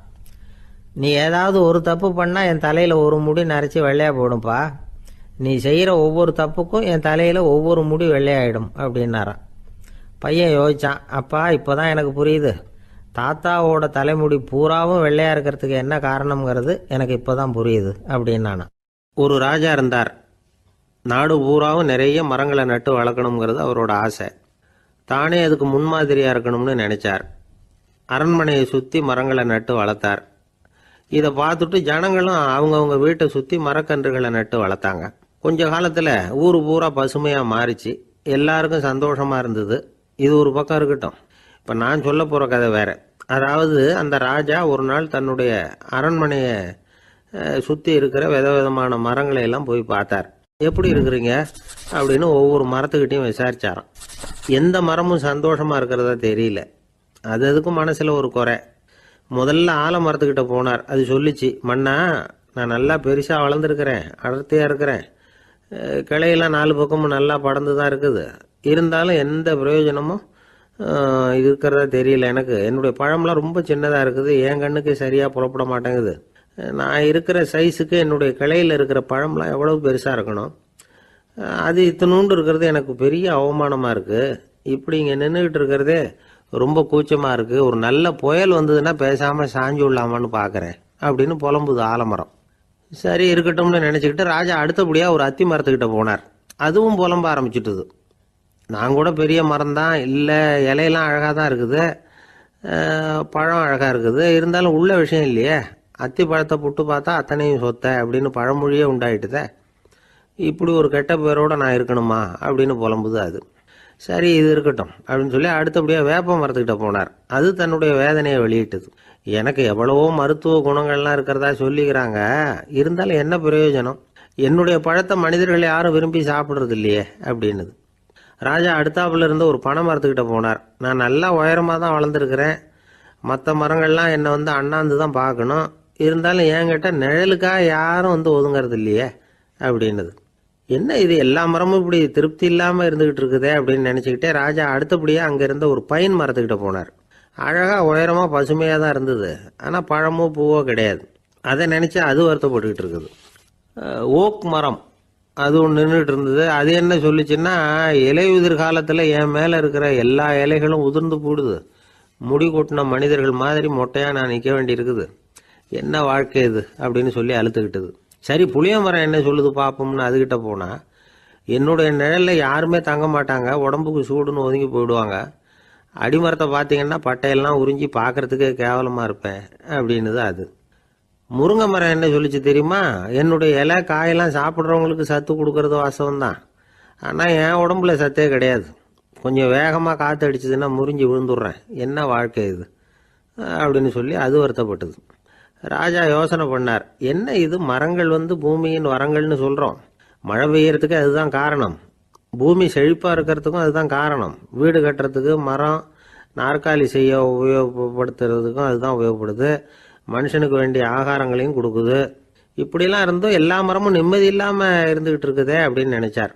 நீ ஏதாவது ஒரு தப்பு பண்ணால் என் தலையில் ஒரு முடி நரைச்சி வெள்ளையாக போடும்பா, நீ செய்கிற ஒவ்வொரு தப்புக்கும் என் தலையில் ஒவ்வொரு முடி வெள்ளையாயிடும் அப்படின்னாராம். பையன் யோசிச்சான், அப்பா இப்போ தான் எனக்கு புரியுது, தாத்தாவோட தலைமுடி பூராவும் வெள்ளையாக இருக்கிறதுக்கு என்ன காரணம்ங்கிறது எனக்கு இப்போ தான் புரியுது அப்படின்னானா. ஒரு ராஜா இருந்தார். நாடு பூராவும் நிறைய மரங்களை நட்டு வளர்க்கணுங்கிறது அவரோட ஆசை. தானே அதுக்கு முன்மாதிரியாக இருக்கணும்னு நினைச்சார். அரண்மனையை சுற்றி மரங்களை நட்டு வளர்த்தார். இதை பார்த்துட்டு ஜனங்களும் அவங்கவுங்க வீட்டை சுற்றி மரக்கன்றுகளை நட்டு வளர்த்தாங்க. கொஞ்ச காலத்தில் ஊர் பூரா பசுமையாக மாறிச்சு. எல்லாருக்கும் சந்தோஷமாக இருந்தது. இது ஒரு பக்கம் இருக்கட்டும். இப்போ நான் சொல்ல போகிற கதை வேற. அதாவது அந்த ராஜா ஒரு நாள் தன்னுடைய அரண்மனையை சுற்றி இருக்கிற விதவிதமான மரங்களை எல்லாம் போய் பார்த்தார். எப்படி இருக்கிறீங்க அப்படின்னு ஒவ்வொரு மரத்துக்கிட்டையும் விசாரிச்சாராம். எந்த மரமும் சந்தோஷமாக இருக்கிறதா தெரியல. அதுக்கும் மனசில் ஒரு குறை. முதல்ல ஆலமரத்துக்கிட்ட போனார். அது சொல்லிச்சு, மண்ணா, நான் நல்லா பெருசாக வளர்ந்துருக்கிறேன், அடர்த்தியாக இருக்கிறேன், கிளையெல்லாம் 4 பக்கமும் நல்லா படர்ந்து தான் இருக்குது, இருந்தாலும் எந்த பிரயோஜனமும் இருக்கிறதா தெரியல எனக்கு. என்னுடைய பழம்லாம் ரொம்ப சின்னதாக இருக்குது, என் கண்ணுக்கு சரியாக புறப்பட மாட்டேங்குது. நான் இருக்கிற சைஸுக்கு என்னுடைய கிளையில் இருக்கிற பழம்லாம் எவ்வளவு பெருசாக இருக்கணும், அது இத்தினூண்டு இருக்கிறது எனக்கு பெரிய அவமானமாக இருக்குது. இப்படி இங்கே நின்றுக்கிட்டு இருக்கிறதே ரொம்ப கூச்சமாக இருக்குது. ஒரு நல்ல புயல் வந்ததுன்னா பேசாமல் சாஞ்சு விடலாமான்னு பார்க்குறேன் அப்படின்னு புலம்புது ஆலமரம். சரி இருக்கட்டும்னு நினச்சிக்கிட்டு ராஜா அடுத்தபடியாக ஒரு அத்தி மரத்துக்கிட்ட போனார். அதுவும் புலம்ப ஆரம்பிச்சுட்டுது. நான் கூட பெரிய மரம் தான், இல்லை இலையெல்லாம் அழகாக தான் இருக்குது, பழம் அழகாக இருக்குது, இருந்தாலும் உள்ள விஷயம் இல்லையே, அத்தி பழத்தை புட்டு பார்த்தா அத்தனையும் சொத்த அப்படின்னு பழமொழியே உண்டாயிட்டுதே, இப்படி ஒரு கெட்ட பேரோட நான் இருக்கணுமா அப்படின்னு புலம்புது அது. சரி இது இருக்கட்டும் அப்படின்னு சொல்லி அடுத்தபடியாக வேப்ப மரத்துக்கிட்ட போனார். அது தன்னுடைய வேதனையை வெளியிட்டது. எனக்கு எவ்வளவோ மருத்துவ குணங்கள்லாம் இருக்கிறதா சொல்லிக்கிறாங்க, இருந்தாலும் என்ன பிரயோஜனம், என்னுடைய பழத்தை மனிதர்கள் யாரும் விரும்பி சாப்பிட்றது இல்லையே அப்படின்னுது. ராஜா அடுத்தாப்புல இருந்து ஒரு பனை மரத்துக்கிட்ட போனார். நான் நல்லா உயரமாக தான் வளர்ந்துருக்கிறேன், மற்ற மரங்கள்லாம் என்னை அண்ணாந்து தான் பார்க்கணும், இருந்தாலும் என்கிட்ட நிழலுக்காக யாரும் ஒதுங்கிறது இல்லையே அப்படின்னுது. என்ன இது, எல்லா மரமும் இப்படி திருப்தி இல்லாமல் இருந்துகிட்டு இருக்குதே அப்படின்னு நினச்சிக்கிட்டே ராஜா அடுத்தபடியாக அங்கே இருந்த ஒரு பைன் மரத்துக்கிட்ட போனார். அழகாக உயரமாக பசுமையாக தான் இருந்தது, ஆனால் பழமோ பூவோ கிடையாது. அதை நினச்சி அது வருத்தப்பட்டுக்கிட்டு இருக்குது. ஓக் மரம் அது ஒன்று நின்றுட்டு இருந்தது. அது என்ன சொல்லிச்சுன்னா, இலை உதிர் காலத்தில் என் மேலே இருக்கிற எல்லா இலைகளும் உதிர்ந்து போடுது, முடி கொட்டின மனிதர்கள் மாதிரி மொட்டையாக நான் நிற்க வேண்டி இருக்குது. என்ன வாழ்க்கை இது அப்படின்னு சொல்லி அழுத்துக்கிட்டது. சரி, புளிய மரம் என்ன சொல்லுது பார்ப்போம்னு அதுகிட்ட போனால், என்னுடைய நிழலில் யாருமே தங்க மாட்டாங்க, உடம்புக்கு சூடுன்னு ஒதுங்கி போயிடுவாங்க. அடிமரத்தை பார்த்தீங்கன்னா பட்டையெல்லாம் உறிஞ்சி பார்க்கறதுக்கே கேவலமாக இருப்பேன் அப்படின்னுது அது. முருங்கை மரம் என்ன சொல்லிச்சு தெரியுமா? என்னுடைய இலை காயெல்லாம் சாப்பிட்றவங்களுக்கு சத்து கொடுக்கறது வாசவம்தான், ஆனால் என் உடம்புல சத்தே கிடையாது. கொஞ்சம் வேகமாக காற்று அடிச்சதுன்னா முறிஞ்சி விழுந்துடுறேன். என்ன வாழ்க்கை இது அப்படின்னு சொல்லி அது வருத்தப்பட்டது. ராஜா யோசனை பண்ணார். என்ன இது, மரங்கள் பூமியின் வரங்கள்னு சொல்கிறோம். மழை பெய்யறதுக்கு அதுதான் காரணம். பூமி செழிப்பாக இருக்கிறதுக்கும் அதுதான் காரணம். வீடு கட்டுறதுக்கு மரம், நாற்காலி செய்ய உபயோகப்படுத்துறதுக்கும் அதுதான் உபயோகப்படுது. மனுஷனுக்கு வேண்டிய ஆகாரங்களையும் கொடுக்குது. இப்படிலாம் இருந்தும் எல்லா மரமும் நிம்மதி இல்லாமல் இருந்துகிட்டு இருக்குதே அப்படின்னு நினைச்சார்.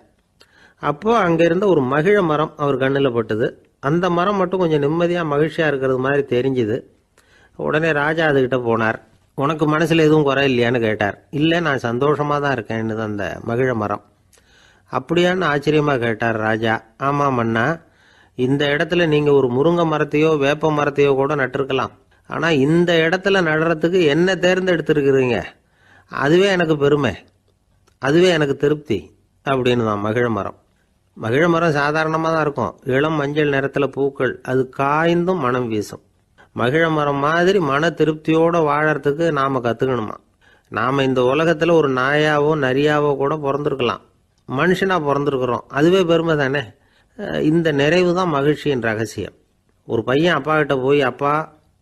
அப்போ அங்கே இருந்த ஒரு மகிழ மரம் அவர் கண்ணில் பட்டுது. அந்த மரம் மட்டும் கொஞ்சம் நிம்மதியாக மகிழ்ச்சியாக இருக்கிறது மாதிரி தெரிஞ்சுது. உடனே ராஜா அதுகிட்ட போனார். உனக்கு மனசில் எதுவும் குறை இல்லையான்னு கேட்டார். இல்லை, நான் சந்தோஷமாக தான் இருக்கேன்னு அந்த மகிழ மரம். அப்படியான்னு ஆச்சரியமாக கேட்டார் ராஜா. ஆமாம் மன்னா, இந்த இடத்துல நீங்கள் ஒரு முருங்கை மரத்தையோ வேப்ப மரத்தையோ கூட நட்டிருக்கலாம். ஆனால் இந்த இடத்துல நடுறதுக்கு என்ன தேர்ந்தெடுத்துருக்குறீங்க, அதுவே எனக்கு பெருமை, அதுவே எனக்கு திருப்தி அப்படின்னு தான் மகிழ மரம். மகிழ மரம் சாதாரணமாக தான் இருக்கும். இளம் மஞ்சள் நிறத்தில் பூக்கள், அது காய்ந்தும் மனம் வீசும். மகிழ மரம் மாதிரி மன திருப்தியோடு வாழறதுக்கு நாம் கற்றுக்கணுமா. நாம் இந்த உலகத்தில் ஒரு நாயாவோ நரியாவோ கூட பிறந்திருக்கலாம், மனுஷனாக பிறந்திருக்கிறோம், அதுவே பெருமை தானே. இந்த நிறைவு தான் மகிழ்ச்சியின் ரகசியம். ஒரு பையன் அப்பா கிட்ட போய், அப்பா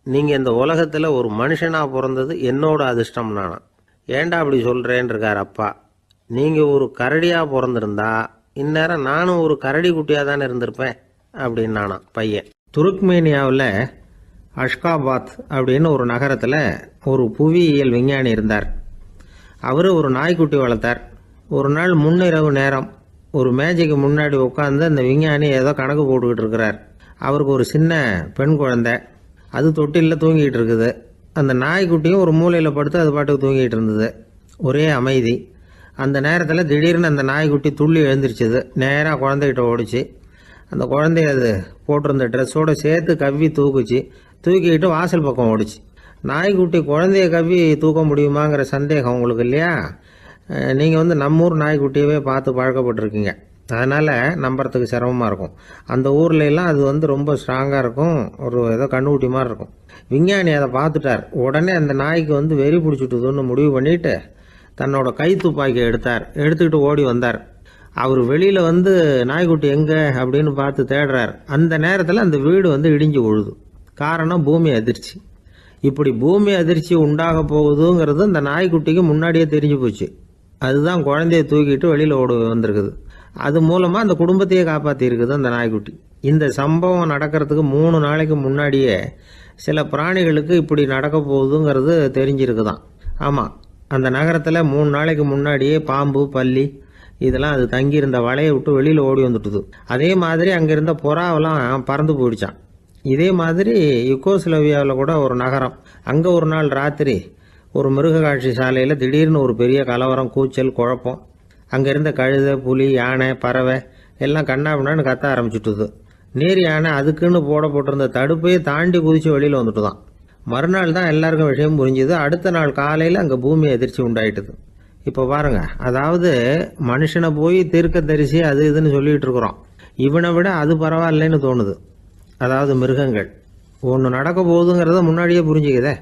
நீங்கள் இந்த உலகத்தில் ஒரு மனுஷனாக பிறந்தது என்னோட அதிர்ஷ்டம் நானா. ஏண்டா அப்படி சொல்கிறேன்னு இருக்கார் அப்பா. நீங்கள் ஒரு கரடியாக பிறந்திருந்தா இந்நேரம் நானும் ஒரு கரடி குட்டியாக தானே இருந்திருப்பேன் அப்படின்னு நானா பையன். துருக்மேனியாவில் அஷ்காபாத் அப்படின்னு ஒரு நகரத்தில் ஒரு புவியியல் விஞ்ஞானி இருந்தார். அவர் ஒரு நாய்க்குட்டி வளர்த்தார். ஒரு நாள் முன்னிரவு நேரம் ஒரு மேஜைக்கு முன்னாடி உட்காந்து அந்த விஞ்ஞானி ஏதோ கணக்கு போட்டுக்கிட்டு இருக்கிறார். அவருக்கு ஒரு சின்ன பெண் குழந்தை, அது தொட்டிலில் தூங்கிட்டு இருக்குது. அந்த நாய்க்குட்டியும் ஒரு மூலையில் படுத்து அது பாட்டுக்கு தூங்கிட்டு இருந்தது. ஒரே அமைதி. அந்த நேரத்தில் திடீர்னு அந்த நாய்க்குட்டி துள்ளி எழுந்திரிச்சது. நேராக குழந்தைகிட்ட ஓடிச்சு. அந்த குழந்தைய அது போட்டிருந்த ட்ரெஸ்ஸோடு சேர்த்து கவ்வி தூக்குச்சு. தூக்கிக்கிட்டு வாசல் பக்கம் ஓடிச்சு. நாய்க்குட்டி குழந்தைய கவ்வி தூக்க முடியுமாங்கிற சந்தேகம் உங்களுக்கு இல்லையா? நீங்கள் நம்மூர் நாய்க்குட்டியவே பார்த்து பழக்கப்பட்டிருக்கீங்க, அதனால் நம்புறதுக்கு சிரமமாக இருக்கும். அந்த ஊர்ல எல்லாம் அது ரொம்ப ஸ்ட்ராங்காக இருக்கும், ஒரு ஏதோ கண்ணுக்குட்டி மாதிரி இருக்கும். விஞ்ஞானி அதை பார்த்துட்டார். உடனே அந்த நாய்க்கு வெறி பிடிச்சிட்டுதுன்னு முடிவு பண்ணிட்டு தன்னோட கை துப்பாக்கியை எடுத்துக்கிட்டு ஓடி வந்தார். அவர் வெளியில் நாய்க்குட்டி எங்கே அப்படின்னு பார்த்து தேடுறார். அந்த நேரத்தில் அந்த வீடு இடிஞ்சு விழுது. காரணம் பூமி அதிர்ச்சி. இப்படி பூமி அதிர்ச்சி உண்டாக போகுதுங்கிறது அந்த நாய்க்குட்டிக்கு முன்னாடியே தெரிஞ்சு போச்சு. அதுதான் குழந்தைய தூக்கிட்டு வெளியில் ஓடி வந்திருக்குது. அது மூலமாக அந்த குடும்பத்தையே காப்பாற்றி இருக்குது அந்த நாய்க்குட்டி. இந்த சம்பவம் நடக்கிறதுக்கு 3 நாளைக்கு முன்னாடியே சில பிராணிகளுக்கு இப்படி நடக்க போகுதுங்கிறது தெரிஞ்சிருக்குதான். ஆமாம், அந்த நகரத்தில் 3 நாளைக்கு முன்னாடியே பாம்பு, பல்லி இதெல்லாம் அது தங்கியிருந்த வலையை விட்டு வெளியில் ஓடி வந்துட்டுது. அதே மாதிரி அங்கிருந்த புறாவெல்லாம் பறந்து போயிடுச்சான். இதே மாதிரி யுகோஸ்லோவியாவில் கூட ஒரு நகரம், அங்கே ஒரு நாள் ராத்திரி ஒரு மிருக காட்சி சாலையில் திடீர்னு ஒரு பெரிய கலவரம், கூச்சல், குழப்பம். அங்கே இருந்த கழுதை, புலி, யானை, பறவை எல்லாம் கண்ணாபின்னான்னு கத்த ஆரம்பிச்சுட்டுது. நீர் யானை அதுக்குன்னு போட்டிருந்த தடுப்பையே தாண்டி குதிச்சு வெளியில் வந்துட்டுதான். மறுநாள் தான் எல்லாருக்கும் விஷயம் புரிஞ்சுது. அடுத்த நாள் காலையில் அங்கே பூமி அதிர்ச்சி உண்டாயிட்டுது. இப்போ பாருங்க, அதாவது மனுஷனை போய் தீர்க்க தரிசி அது இதுன்னு சொல்லிட்டு இருக்கிறோம். இவனை விட அது பரவாயில்லைன்னு தோணுது. அதாவது மிருகங்கள் ஒன்று நடக்க போகுதுங்கிறத முன்னாடியே புரிஞ்சுக்குதே.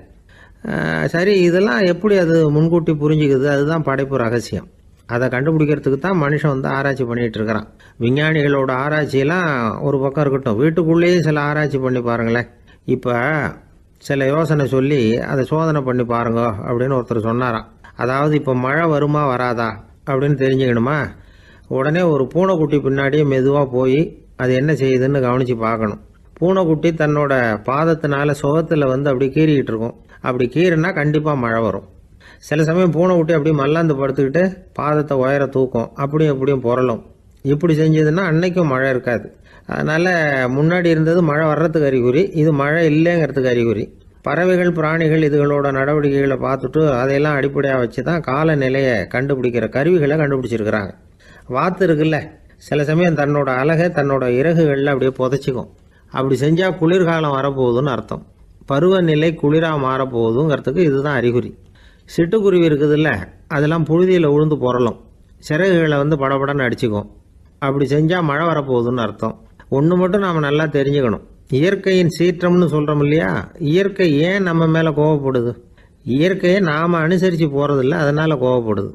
சரி, இதெல்லாம் எப்படி அது முன்கூட்டி புரிஞ்சுக்குது? அதுதான் படைப்பு ரகசியம். அதை கண்டுபிடிக்கிறதுக்கு தான் மனுஷன் ஆராய்ச்சி பண்ணிகிட்டு இருக்கிறான். விஞ்ஞானிகளோட ஆராய்ச்சியெல்லாம் ஒரு பக்கம் இருக்கட்டும், வீட்டுக்குள்ளேயே சில ஆராய்ச்சி பண்ணி பாருங்களேன். இப்போ சில யோசனை சொல்லி அதை சோதனை பண்ணி பாருங்க அப்படின்னு ஒருத்தர் சொன்னாராம். அதாவது இப்போ மழை வருமா வராதா அப்படின்னு தெரிஞ்சுக்கணுமா, உடனே ஒரு பூனைக்குட்டி பின்னாடியே மெதுவாக போய் அது என்ன செய்யுதுன்னு கவனித்து பார்க்கணும். பூனைக்குட்டி தன்னோட பாதத்தினால சுகத்தில் அப்படி கீறிக்கிட்டு இருக்கும். அப்படி கீறினா கண்டிப்பாக மழை வரும். சில சமயம் பூனைக்குட்டி அப்படி மல்லாந்து படுத்துக்கிட்டு பாதத்தை உயர தூக்கும், அப்படியும் அப்படியும் புரளும். இப்படி செஞ்சதுன்னா அன்னைக்கும் மழை இருக்காது. அதனால் முன்னாடி இருந்தது மழை வர்றதுக்கு அறிகுறி, இது மழை இல்லைங்கிறதுக்கு அறிகுறி. பறவைகள், பிராணிகள் இதுகளோட நடவடிக்கைகளை பார்த்துட்டு அதையெல்லாம் அடிப்படையாக வச்சு தான் காலநிலையை கண்டுபிடிக்கிற கருவிகளை கண்டுபிடிச்சிருக்கிறாங்க. வாத்து இருக்குல்ல, சில சமயம் தன்னோட அழகை தன்னோட இறகுகளில் அப்படியே புதைச்சிக்கும். அப்படி செஞ்சால் குளிர்காலம் வரப்போகுதுன்னு அர்த்தம். பருவநிலை குளிராக மாறப்போகுதுங்கிறதுக்கு இதுதான் அறிகுறி. சிட்டுக்குருவி இருக்குதுல்ல, அதெல்லாம் புழுதியில் உழுந்து புரளும், சிறகுகளை படபடன்னு அடிச்சுக்கும். அப்படி செஞ்சால் மழை வரப்போகுதுன்னு அர்த்தம். ஒன்று மட்டும் நாம் நல்லா தெரிஞ்சுக்கணும், இயற்கையின் சீற்றம்னு சொல்கிறோம் இல்லையா, இயற்கை ஏன் நம்ம மேலே கோவப்படுது? இயற்கையை நாம் அனுசரித்து போகிறதில்ல, அதனால் கோவப்படுது.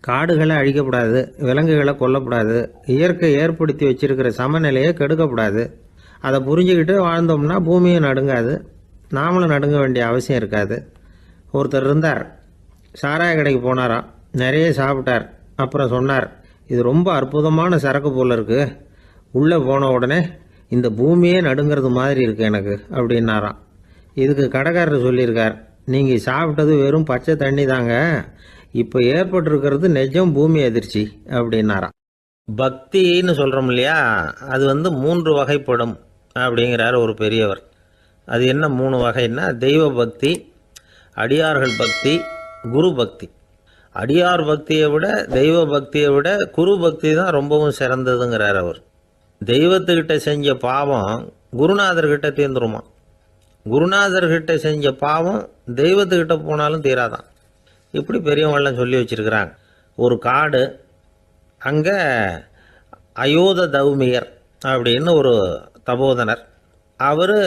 காடுகளை அழிக்கப்படாது, விலங்குகளை கொல்லக்கூடாது, இயற்கை ஏற்படுத்தி வச்சிருக்கிற சமநிலையை கெடுக்கக்கூடாது. அதை புரிஞ்சுக்கிட்டு வாழ்ந்தோம்னா பூமியும் நடுங்காது, நாமளும் நடுங்க வேண்டிய அவசியம் இருக்காது. ஒருத்தர் இருந்தார், சாராய கடைக்கு போனாராம், நிறைய சாப்பிட்டார். அப்புறம் சொன்னார், இது ரொம்ப அற்புதமான சரக்கு போல் இருக்குது, உள்ளே போன உடனே இந்த பூமியே நடுங்கிறது மாதிரி இருக்குது எனக்கு அப்படின்னாராம். இதுக்கு கடைக்காரர் சொல்லியிருக்கார், நீங்கள் சாப்பிட்டது வெறும் பச்சை தண்ணி தாங்க, இப்போ ஏற்பட்டிருக்கிறது நிஜம் பூமி அதிர்ச்சி அப்படின்னாராம். பக்தின்னு சொல்கிறோம் இல்லையா, அது 3 வகைப்படும் அப்படிங்கிறார் ஒரு பெரியவர். அது என்ன 3 வகைன்னா, தெய்வ பக்தி, அடியார்கள் பக்தி, குரு பக்தி. அடியார் பக்தியை விட தெய்வ பக்தியை விட குரு பக்தி தான் ரொம்பவும் சிறந்ததுங்கிறார் அவர். தெய்வத்துக்கிட்ட செஞ்ச பாவம் குருநாதர்கிட்ட தீர்ந்துருமா, குருநாதர்கிட்ட செஞ்ச பாவம் தெய்வத்துக்கிட்ட போனாலும் தீராதான். இப்படி பெரியவங்களாம் சொல்லி வச்சிருக்கிறாங்க. ஒரு காடு, அங்கே அயோத தௌமியர் அப்படின்னு ஒரு தபோதனர், அவர்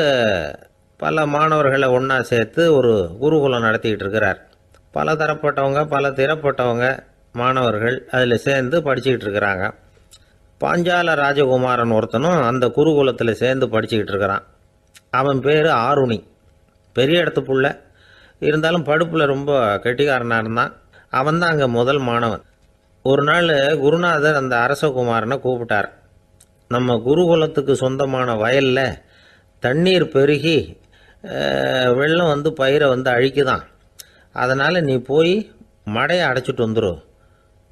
பல மாணவர்களை ஒன்றா சேர்த்து ஒரு குருகுலம் நடத்திக்கிட்டு இருக்கிறார். பல தரப்பட்டவங்க பல திறப்பட்டவங்க மாணவர்கள் அதில் சேர்ந்து படிச்சுக்கிட்டு இருக்கிறாங்க. பாஞ்சால ராஜகுமாரன் ஒருத்தனும் அந்த குருகுலத்தில் சேர்ந்து படிச்சுக்கிட்டு இருக்கிறான். அவன் பேர் ஆருணி. பெரிய இடத்து புள்ள, இருந்தாலும் படுப்பில் ரொம்ப கெட்டிக்காரனாக இருந்தான். அவன் தான் அங்கே முதல் மாணவன். ஒரு நாள் குருநாதர் அந்த அரசகுமாரனை கூப்பிட்டார். நம்ம குருகுலத்துக்கு சொந்தமான வயலில் தண்ணீர் பெருகி வெள்ளம் பயிரை அழிக்குதான், அதனால் நீ போய் மடையை அடைச்சிட்டு வந்துரு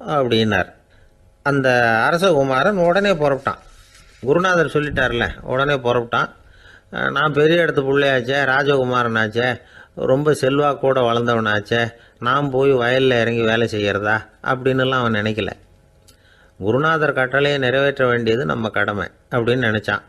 அப்படின்னார். அந்த அரசகுமாரன் உடனே புறப்பட்டான். குருநாதர் சொல்லிட்டார்ல, உடனே புறப்பட்டான். நான் பெரிய இடத்து பிள்ளையாச்சே, ராஜகுமாரனாச்சே, ரொம்ப செல்வாக்கூட வளர்ந்தவனாச்சே, நான் போய் வயலில் இறங்கி வேலை செய்கிறதா அப்படின்னுலாம் அவன் நினைக்கல. குருநாதர் கட்டளையை நிறைவேற்ற வேண்டியது நம்ம கடமை அப்படின்னு நினச்சான்.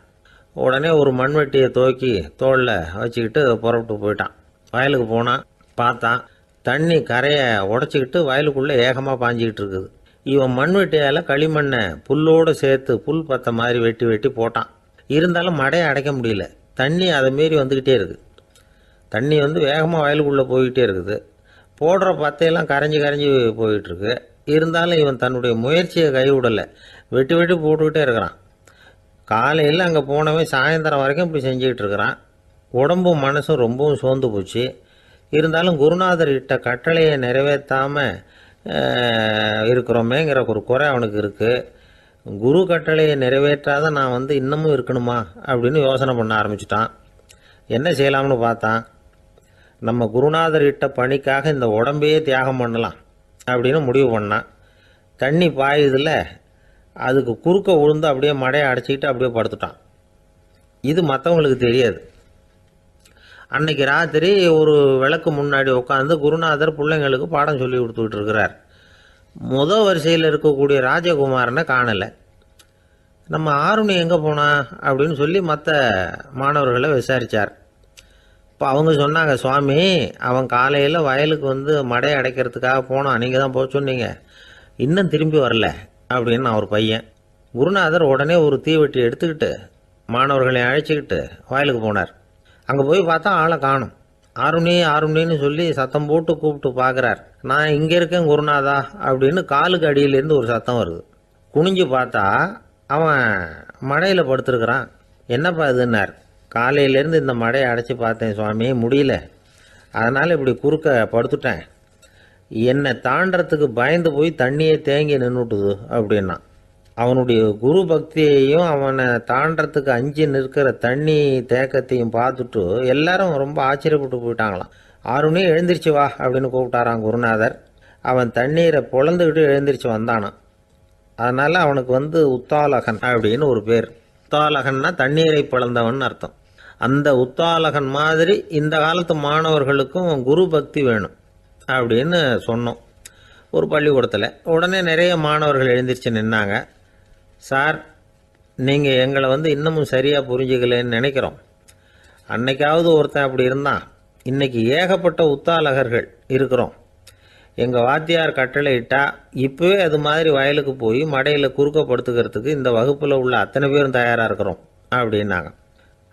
உடனே ஒரு மண்வெட்டியை தூக்கி தோளில் வச்சுக்கிட்டு புறப்பட்டு போயிட்டான். வயலுக்கு போனான். பார்த்தான், தண்ணி கரையை உடச்சிக்கிட்டு வயலுக்குள்ளே ஏகமாக பாஞ்சிக்கிட்டு இருக்குது. இவன் மண்வெட்டியால் களிமண்ணை புல்லோடு சேர்த்து புல் பத்த மாதிரி வெட்டி வெட்டி போட்டான். இருந்தாலும் மடையை அடைக்க முடியல. தண்ணி அதை மீறி வந்துக்கிட்டே இருக்குது. தண்ணி வேகமாக வயலுக்குள்ளே போய்கிட்டே இருக்குது. போடுற பத்தையெல்லாம் கரைஞ்சி கரைஞ்சி போயிட்டுருக்கு. இருந்தாலும் இவன் தன்னுடைய முயற்சியை கைவிடலை. வெட்டி வெட்டி போட்டுக்கிட்டே இருக்கிறான். காலையில் அங்கே போனவன் சாயந்தரம் வரைக்கும் இப்படி செஞ்சுக்கிட்டு இருக்கிறான். உடம்பும் மனசும் ரொம்பவும் சோர்ந்து போச்சு. இருந்தாலும் குருநாதர் இட்ட கட்டளையை நிறைவேற்றாமல் இருக்கிறோமேங்கிற ஒரு குறை அவனுக்கு இருக்குது. குரு கட்டளையை நிறைவேற்றாத நான் இன்னமும் இருக்கணுமா அப்படின்னு யோசனை பண்ண ஆரம்பிச்சிட்டான். என்ன செய்யலாம்னு பார்த்தான். நம்ம குருநாதர் இட்ட பணிக்காக இந்த உடம்பையே தியாகம் பண்ணலாம் அப்படின்னு முடிவு பண்ணான். தண்ணி பாயுதில்ல, அதுக்கு குறுக்க விழுந்து அப்படியே மடையை அடைச்சிக்கிட்டு அப்படியே படுத்துட்டான். இது மற்றவங்களுக்கு தெரியாது. அன்னைக்கு ராத்திரி ஒரு விளக்கு முன்னாடி உட்காந்து குருநாதர் பிள்ளைங்களுக்கு பாடம் சொல்லி கொடுத்துக்கிட்டு இருக்கிறார். முதல் வரிசையில் இருக்கக்கூடிய ராஜகுமாரனை காணலை. நம்ம ஆருணி எங்கே போனா அப்படின்னு சொல்லி மற்ற மாணவர்களை விசாரித்தார். இப்போ அவங்க சொன்னாங்க, சுவாமி, அவன் காலையில் வயலுக்கு மடையை அடைக்கிறதுக்காக போனான், நீங்கள் தான் போக சொன்னீங்க, இன்னும் திரும்பி வரல அப்படின்னு அவர் பையன். குருநாதர் உடனே ஒரு தீவெட்டி எடுத்துக்கிட்டு மாணவர்களை அழைச்சிக்கிட்டு வயலுக்கு போனார். அங்கே போய் பார்த்தா ஆளை காணும். ஆருணி ஆருணின்னு சொல்லி சத்தம் போட்டு கூப்பிட்டு பார்க்குறார். நான் இங்கே இருக்கேன் குருநாதா அப்படின்னு காலுக்கு அடியிலேருந்து ஒரு சத்தம் வருது. குனிஞ்சு பார்த்தா அவன் மடையில் படுத்துருக்கிறான். என்னப்பா இதுன்னார். காலையிலேருந்து இந்த மடையை அடைச்சி பார்த்தேன் சுவாமி, முடியல, அதனால் இப்படி குறுக்க படுத்துட்டேன். என்னை தாண்டறதுக்கு பயந்து போய் தண்ணியே தேங்கி நின்றுட்டுது அப்படின்னா. அவனுடைய குரு பக்தியையும் அவனை தாண்டறதுக்கு அஞ்சு நிற்கிற தண்ணி தேக்கத்தையும் பார்த்துட்டு எல்லாரும் ரொம்ப ஆச்சரியப்பட்டு போயிட்டாங்களாம். ஆருணி எழுந்திரிச்சு வா அப்படின்னு கூப்பிட்டாரான் குருநாதர். அவன் தண்ணீரை பொழந்துக்கிட்டு எழுந்திரிச்சு வந்தானான். அதனால் அவனுக்கு உத்தாலகன் அப்படின்னு ஒரு பேர். உத்தாலகன்னா தண்ணீரை பிளந்தவன் அர்த்தம். அந்த உத்தாலகன் மாதிரி இந்த காலத்து மாணவர்களுக்கும் குரு பக்தி வேணும் அப்படின்னு சொன்னோம் ஒரு பள்ளிக்கூடத்தில். உடனே நிறைய மாணவர்கள் எழுந்திரிச்சு நின்னாங்க. சார், நீங்கள் எங்களை இன்னமும் சரியாக புரிஞ்சுக்கலன்னு நினைக்கிறோம். அன்னைக்காவது ஒருத்தன் அப்படி இருந்தான். இன்னைக்கு ஏகப்பட்ட உத்தாலகர்கள் இருக்கிறோம். எங்கள் வாத்தியார் கட்டளை இட்டா இப்போவே அது மாதிரி வயலுக்கு போய் மடையில் குறுக்கப்படுத்துக்கிறதுக்கு இந்த வகுப்பில் உள்ள அத்தனை பேரும் தயாராக இருக்கிறோம் அப்படின்னாங்க.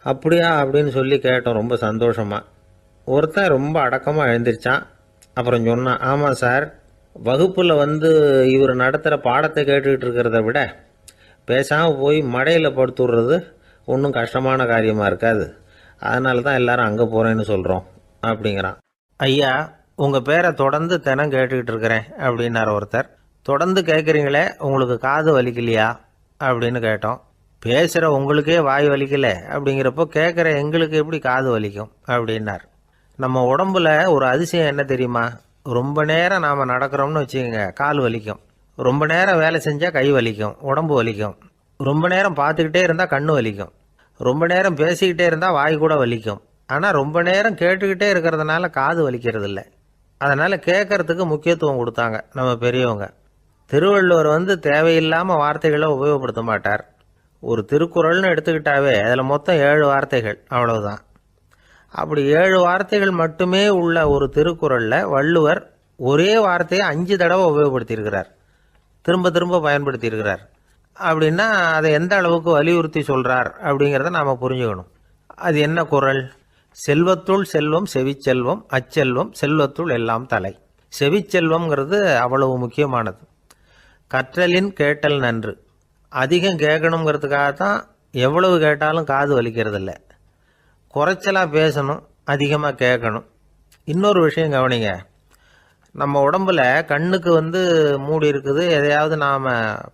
அப்படியா அப்படின்னு சொல்லி கேட்டோம் ரொம்ப சந்தோஷமாக. ஒருத்தன் ரொம்ப அடக்கமாக எழுந்திரிச்சான். அப்புறம் சொன்னான், ஆமாம் சார், வகுப்பில் இவர் நடத்துகிற பாடத்தை கேட்டுக்கிட்டு இருக்கிறத விட பேசாமல் போய் மடையில் படுத்துடுறது ஒன்றும் கஷ்டமான காரியமாக இருக்காது. அதனால தான் எல்லாரும் அங்கே போகிறேன்னு சொல்கிறோம் அப்படிங்கிறான். ஐயா, உங்கள் பேரை தொடர்ந்து தினம் கேட்டுக்கிட்டு இருக்கிறேன் அப்படின்னார் ஒருத்தர். தொடர்ந்து கேட்குறீங்களே, உங்களுக்கு காது வலிக்கலையா அப்படின்னு கேட்டோம். பேசுகிற உங்களுக்கே வாய் வலிக்கலை அப்படிங்கிறப்போ கேட்குற எங்களுக்கு எப்படி காது வலிக்கும் அப்படின்னார். நம்ம உடம்புல ஒரு அதிசயம் என்ன தெரியுமா? ரொம்ப நேரம் நாம் நடக்கிறோம்னு வச்சுக்கோங்க, கால் வலிக்கும். ரொம்ப நேரம் வேலை செஞ்சால் கை வலிக்கும், உடம்பு வலிக்கும். ரொம்ப நேரம் பார்த்துக்கிட்டே இருந்தால் கண்ணு வலிக்கும். ரொம்ப நேரம் பேசிக்கிட்டே இருந்தால் வாய் கூட வலிக்கும். ஆனால் ரொம்ப நேரம் கேட்டுக்கிட்டே இருக்கிறதுனால காது வலிக்கிறது இல்லை. அதனால் கேட்கறதுக்கு முக்கியத்துவம் கொடுத்தாங்க நம்ம பெரியவங்க. திருவள்ளுவர் தேவையில்லாமல் வார்த்தைகளை உபயோகப்படுத்த மாட்டார். ஒரு திருக்குறள்னு எடுத்துக்கிட்டாவே அதில் மொத்தம் 7 வார்த்தைகள், அவ்வளவுதான். அப்படி 7 வார்த்தைகள் மட்டுமே உள்ள ஒரு திருக்குறளில் வள்ளுவர் ஒரே வார்த்தையை 5 தடவை உபயோகப்படுத்தியிருக்கிறார், திரும்ப திரும்ப பயன்படுத்தியிருக்கிறார். அப்படின்னா அதை எந்த அளவுக்கு வலியுறுத்தி சொல்கிறார் அப்படிங்கிறத நாம் புரிஞ்சுக்கணும். அது என்ன குறள்? செல்வத்துள் செல்வம் செவிச்செல்வம், அச்செல்வம் செல்வத்துள் எல்லாம் தலை. செவிச்செல்வம்ங்கிறது அவ்வளவு முக்கியமானது. கற்றலின் கேட்டல் நன்று. அதிகம் கேட்கணுங்கிறதுக்காக தான் எவ்வளவு கேட்டாலும் காது வலிக்கிறது இல்லை. குறைச்சலாக பேசணும், அதிகமாக கேட்கணும். இன்னொரு விஷயம் கவனிங்க, நம்ம உடம்புல கண்ணுக்கு மூடி இருக்குது, எதையாவது நாம்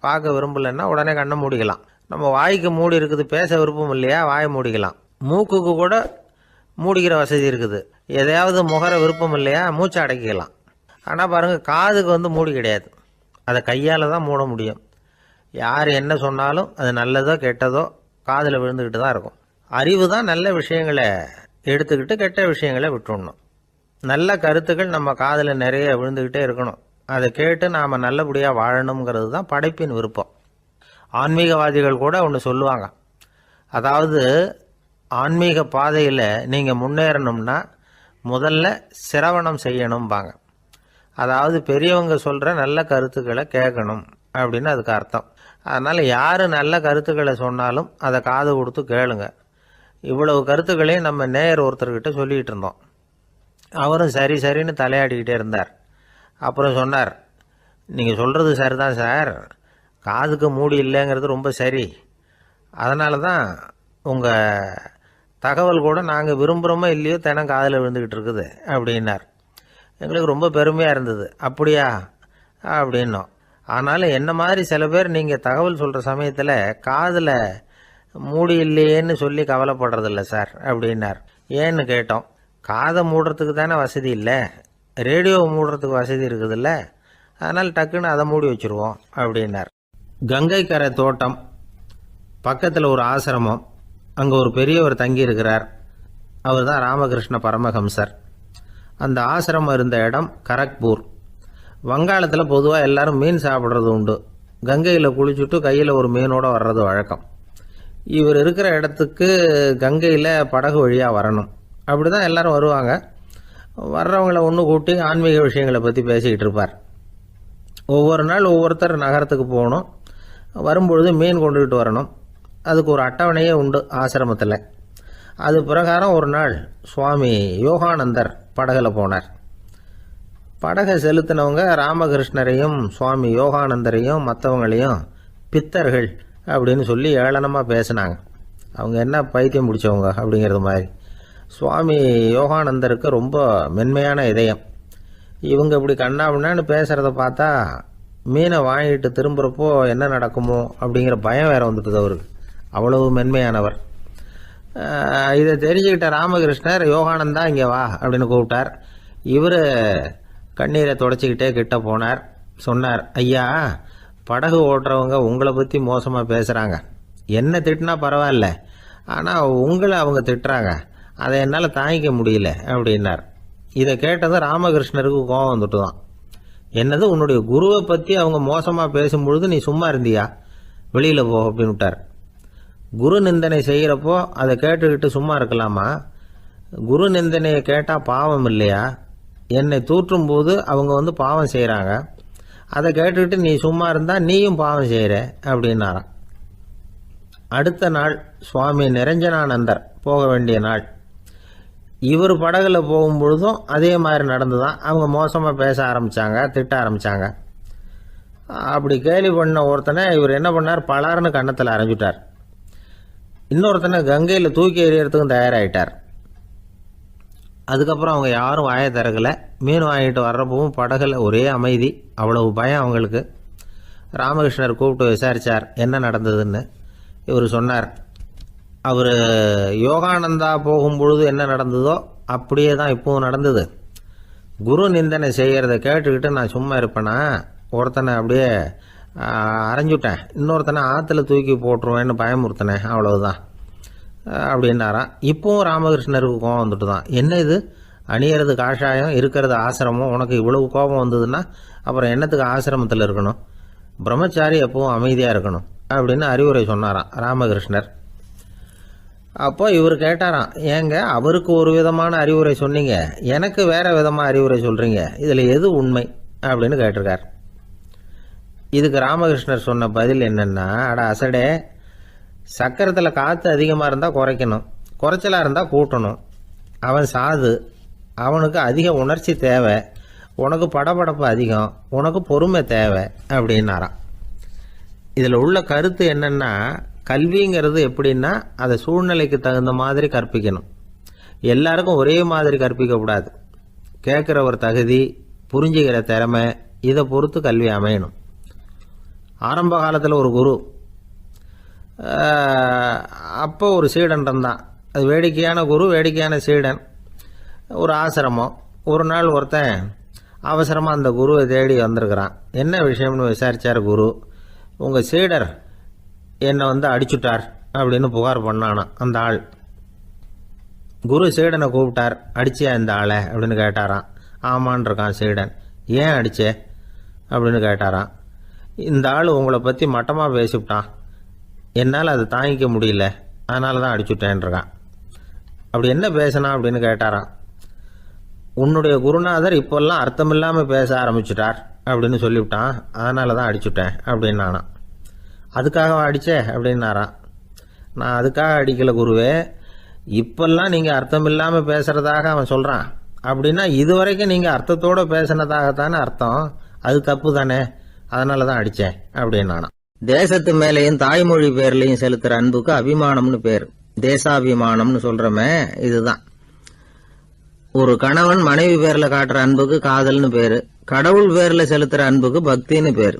பார்க்க விரும்பலைன்னா உடனே கண்ணை மூடிக்கலாம். நம்ம வாய்க்கு மூடி இருக்குது, பேச விருப்பம் இல்லையா, வாயை மூடிக்கலாம். மூக்குக்கு கூட மூடிக்கிற வசதி இருக்குது, எதையாவது முகர விருப்பம் இல்லையா, மூச்சை அடக்கிக்கலாம். ஆனால் பாருங்கள், காதுக்கு மூடி கிடையாது, அதை கையால் தான் மூட முடியும். யார் என்ன சொன்னாலும் அது நல்லதோ கெட்டதோ காதில் விழுந்துக்கிட்டு தான் இருக்கும். அறிவு தான் நல்ல விஷயங்களை எடுத்துக்கிட்டு கெட்ட விஷயங்களை விட்டுடணும். நல்ல கருத்துக்கள் நம்ம காதில் நிறைய விழுந்துக்கிட்டே இருக்கணும். அதை கேட்டு நாம் நல்லபடியாக வாழணுங்கிறது தான் படைப்பின் விருப்பம். ஆன்மீகவாதிகள் கூட ஒன்று சொல்லுவாங்க, அதாவது ஆன்மீக பாதையில் நீங்கள் முன்னேறணும்னா முதல்ல சிரவணம் செய்யணும்பாங்க. அதாவது பெரியவங்க சொல்கிற நல்ல கருத்துக்களை கேட்கணும் அப்படின்னு அதுக்கு அர்த்தம். அதனால் யார் நல்ல கருத்துக்களை சொன்னாலும் அதை காது கொடுத்து கேளுங்க. இவ்வளவு கருத்துக்களையும் நம்ம நேயர் ஒருத்தர்கிட்ட சொல்லிகிட்டு இருந்தோம். அவரும் சரி சரின்னு தலையாடிக்கிட்டே இருந்தார். அப்புறம் சொன்னார், நீங்கள் சொல்கிறது சரிதான் சார், காதுக்கு மூடி இல்லைங்கிறது ரொம்ப சரி. அதனால தான் உங்கள் தகவல் கூட நாங்கள் விரும்புகிறோமோ இல்லையோ தினம் காதில் விழுந்துக்கிட்டு இருக்குது அப்படின்னார். எங்களுக்கு ரொம்ப பெருமையாக இருந்தது. அப்படியா அப்படின்னோம். ஆனாலும் என்ன மாதிரி சில பேர் நீங்கள் தகவல் சொல்கிற சமயத்தில் காதில் மூடி இல்லையேன்னு சொல்லி கவலைப்படுறதில்ல சார் அப்படின்னார். ஏன்னு கேட்டோம். காதை மூடுறதுக்கு தானே வசதி இல்லை, ரேடியோவை மூடுறதுக்கு வசதி இருக்குதுல்ல, அதனால் டக்குன்னு அதை மூடி வச்சுருவோம் அப்படின்னார். கங்கை கரை தோட்டம் பக்கத்தில் ஒரு ஆசிரமம், அங்கே ஒரு பெரியவர் தங்கியிருக்கிறார். அவர் தான் ராமகிருஷ்ண பரமஹம்சர். அந்த ஆசிரமம் இருந்த இடம் கரக்பூர். வங்காளத்தில் பொதுவாக எல்லாரும் மீன் சாப்பிட்றது உண்டு. கங்கையில் குளிச்சுட்டு கையில் ஒரு மீனோடு வர்றது வழக்கம். இவர் இருக்கிற இடத்துக்கு கங்கையில் படகு வழியாக வரணும். அப்படி தான் எல்லோரும் வருவாங்க. வர்றவங்கள ஒன்று கூட்டி ஆன்மீக விஷயங்களை பற்றி பேசிக்கிட்டு இருப்பார். ஒவ்வொரு நாள் ஒவ்வொருத்தர் நகரத்துக்கு போகணும், வரும்பொழுது மீன் கொண்டுகிட்டு வரணும். அதுக்கு ஒரு அட்டவணையே உண்டு ஆசிரமத்தில். அது பிரகாரம் ஒரு நாள் சுவாமி யோகானந்தர் படகில் போனார். படகை செலுத்தினவங்க ராமகிருஷ்ணரையும் சுவாமி யோகானந்தரையும் மற்றவங்களையும் பித்தர்கள் அப்படின்னு சொல்லி ஏளனமாக பேசினாங்க. அவங்க என்ன பைத்தியம் பிடிச்சவங்க அப்படிங்கிறது மாதிரி. சுவாமி யோகானந்தருக்கு ரொம்ப மென்மையான இதயம். இவங்க இப்படி கண்ணாபின்னான்னு பேசுகிறத பார்த்தா மீனை வாங்கிட்டு திரும்புகிறப்போ என்ன நடக்குமோ அப்படிங்கிற பயம் வேறு வந்துட்டுது அவருக்கு. அவ்வளவு மென்மையானவர். இதை தெரிஞ்சுக்கிட்ட ராமகிருஷ்ணர், யோகானந்தா இங்கே வா அப்படின்னு கூப்பிட்டார். இவர் கண்ணீரை தொடச்சிக்கிட்டே கிட்ட போனார். சொன்னார், ஐயா, படகு ஓட்டுறவங்க உங்களை பற்றி மோசமாக பேசுகிறாங்க. என்ன திட்டினா பரவாயில்ல, ஆனால் உங்களை அவங்க திட்டுறாங்க, அதை என்னால் தாங்கிக்க முடியல அப்படின்னார். இதை கேட்டதும் ராமகிருஷ்ணருக்கு கோபம் வந்துட்டு தான். என்னது, உன்னுடைய குருவை பற்றி அவங்க மோசமாக பேசும்பொழுது நீ சும்மா இருந்தியா, வெளியில் போ அப்படின்னு விட்டார். குரு நிந்தனை செய்கிறப்போ அதை கேட்டுக்கிட்டு சும்மா இருக்கலாமா? குரு நிந்தனையை கேட்டால் பாவம் இல்லையா? என்னை தூற்றும் போது அவங்க பாவம் செய்கிறாங்க, அதை கேட்டுக்கிட்டு நீ சும்மா இருந்தால் நீயும் பாவம் செய்கிற அப்படின்னாராம். அடுத்த நாள் சுவாமி நிரஞ்சனானந்தர் போக வேண்டிய நாள். இவர் படகுல போகும்பொழுதும் அதே மாதிரி நடந்துதான். அவங்க மோசமாக பேச ஆரம்பித்தாங்க, திட்ட ஆரம்பித்தாங்க. அப்படி கேலி பண்ண ஒருத்தனை இவர் என்ன பண்ணார், பலார்னு கன்னத்தில் அரைஞ்சிட்டார். இன்னொருத்தனை கங்கையில் தூக்கி எறியறதுக்கும் தயாராகிட்டார். அதுக்கப்புறம் அவங்க யாரும் வாயை திறக்கலை. மீன் வாங்கிட்டு வர்றப்பவும் படகுல ஒரே அமைதி, அவ்வளவு பயம் அவங்களுக்கு. ராமகிருஷ்ணர் கூப்பிட்டு விசாரித்தார் என்ன நடந்ததுன்னு. இவர் சொன்னார், அவர் யோகானந்தா போகும்பொழுது என்ன நடந்ததோ அப்படியே தான் இப்பவும் நடந்தது. குரு நிந்தனை செய்கிறத கேட்டுக்கிட்டு நான் சும்மா இருப்பேனா, ஒருத்தனை அப்படியே அரைஞ்சுட்டேன், இன்னொருத்தனை ஆற்றுல தூக்கி போட்டுருவேன்னு பயமுறுத்தினேன், அவ்வளவுதான் அப்படின்னாராம். இப்போவும் ராமகிருஷ்ணருக்கு கோபம் வந்துட்டு தான். என்ன இது, அணியறது காஷாயம், இருக்கிறது ஆசிரமம், உனக்கு இவ்வளவு கோபம் வந்ததுன்னா அப்புறம் என்னத்துக்கு ஆசிரமத்தில் இருக்கணும், பிரம்மச்சாரி எப்பவும் அமைதியாக இருக்கணும் அப்படின்னு அறிவுரை சொன்னாராம் ராமகிருஷ்ணர். அப்போ இவர் கேட்டாராம், ஏங்க அவருக்கு ஒரு விதமான அறிவுரை சொன்னீங்க, எனக்கு வேற விதமாக அறிவுரை சொல்கிறீங்க, இதில் எது உண்மை அப்படின்னு கேட்டிருக்கார். இதுக்கு ராமகிருஷ்ணர் சொன்ன பதில் என்னென்னா, அட அசடே, சக்கரத்தில் காற்று அதிகமாக இருந்தால் குறைக்கணும், குறைச்சலாக இருந்தால் கூட்டணும். அவன் சாது, அவனுக்கு அதிக உணர்ச்சி தேவை, உனக்கு படபடப்பு அதிகம், உனக்கு பொறுமை தேவை அப்படின்னாராம். இதில் உள்ள கருத்து என்னென்னா, கல்விங்கிறது எப்படின்னா அதை சூழ்நிலைக்கு தகுந்த மாதிரி கற்பிக்கணும். எல்லாருக்கும் ஒரே மாதிரி கற்பிக்கக்கூடாது. கேட்குற ஒரு தகுதி, புரிஞ்சுக்கிற திறமை, இதை பொறுத்து கல்வி அமையணும். ஆரம்ப காலத்தில் ஒரு குரு, அப்போ ஒரு சீடன் இருந்தான். அது வேடிக்கையான குரு, வேடிக்கையான சீடன். ஒரு ஆசிரமம். ஒரு நாள் ஒருத்தன் அவசரமாக அந்த குருவை தேடி வந்திருக்கிறான். என்ன விஷயம்னு விசாரித்தார் குரு. உங்கள் சீடர் என்னை அடிச்சுட்டார் அப்படின்னு புகார் பண்ணானா அந்த ஆள். குரு சீடனை கூப்பிட்டார். அடிச்சியா இந்த ஆளை அப்படின்னு கேட்டாராம். ஆமான் இருக்கான் சீடன். ஏன் அடிச்சே அப்படின்னு கேட்டாராம். இந்த ஆள் உங்களை பற்றி மட்டமாக பேசிவிட்டான், என்னால் அதை தாங்கிக்க முடியல, அதனால தான் அடிச்சுட்டேன் இருக்கான். அப்படி என்ன பேசினா அப்படின்னு கேட்டாராம். உன்னுடைய குருநாதர் இப்போல்லாம் அர்த்தமில்லாமல் பேச ஆரம்பிச்சுட்டார் அப்படின்னு சொல்லிவிட்டான், அதனால தான் அடிச்சுட்டேன் அப்படின்னு நானா. அதுக்காக அடித்தே அப்படின்னாராம். நான் அதுக்காக அடிக்கலை குருவே, இப்பெல்லாம் நீங்கள் அர்த்தம் இல்லாமல் பேசுகிறதாக அவன் சொல்கிறான், அப்படின்னா இதுவரைக்கும் நீங்கள் அர்த்தத்தோடு பேசினதாகத்தானே அர்த்தம், அது தப்பு தானே, அதனால தான் அடித்தேன் அப்படின்னானா. தேசத்து மேலேயும் தாய்மொழி பேர்லையும் செலுத்துற அன்புக்கு அபிமானம்னு பேர். தேசாபிமானம்னு சொல்றமே இதுதான். ஒரு கணவன் மனைவி பேர்ல காட்டுற அன்புக்கு காதல்னு பேரு. கடவுள் பேர்ல செலுத்துற அன்புக்கு பக்தின்னு பேரு.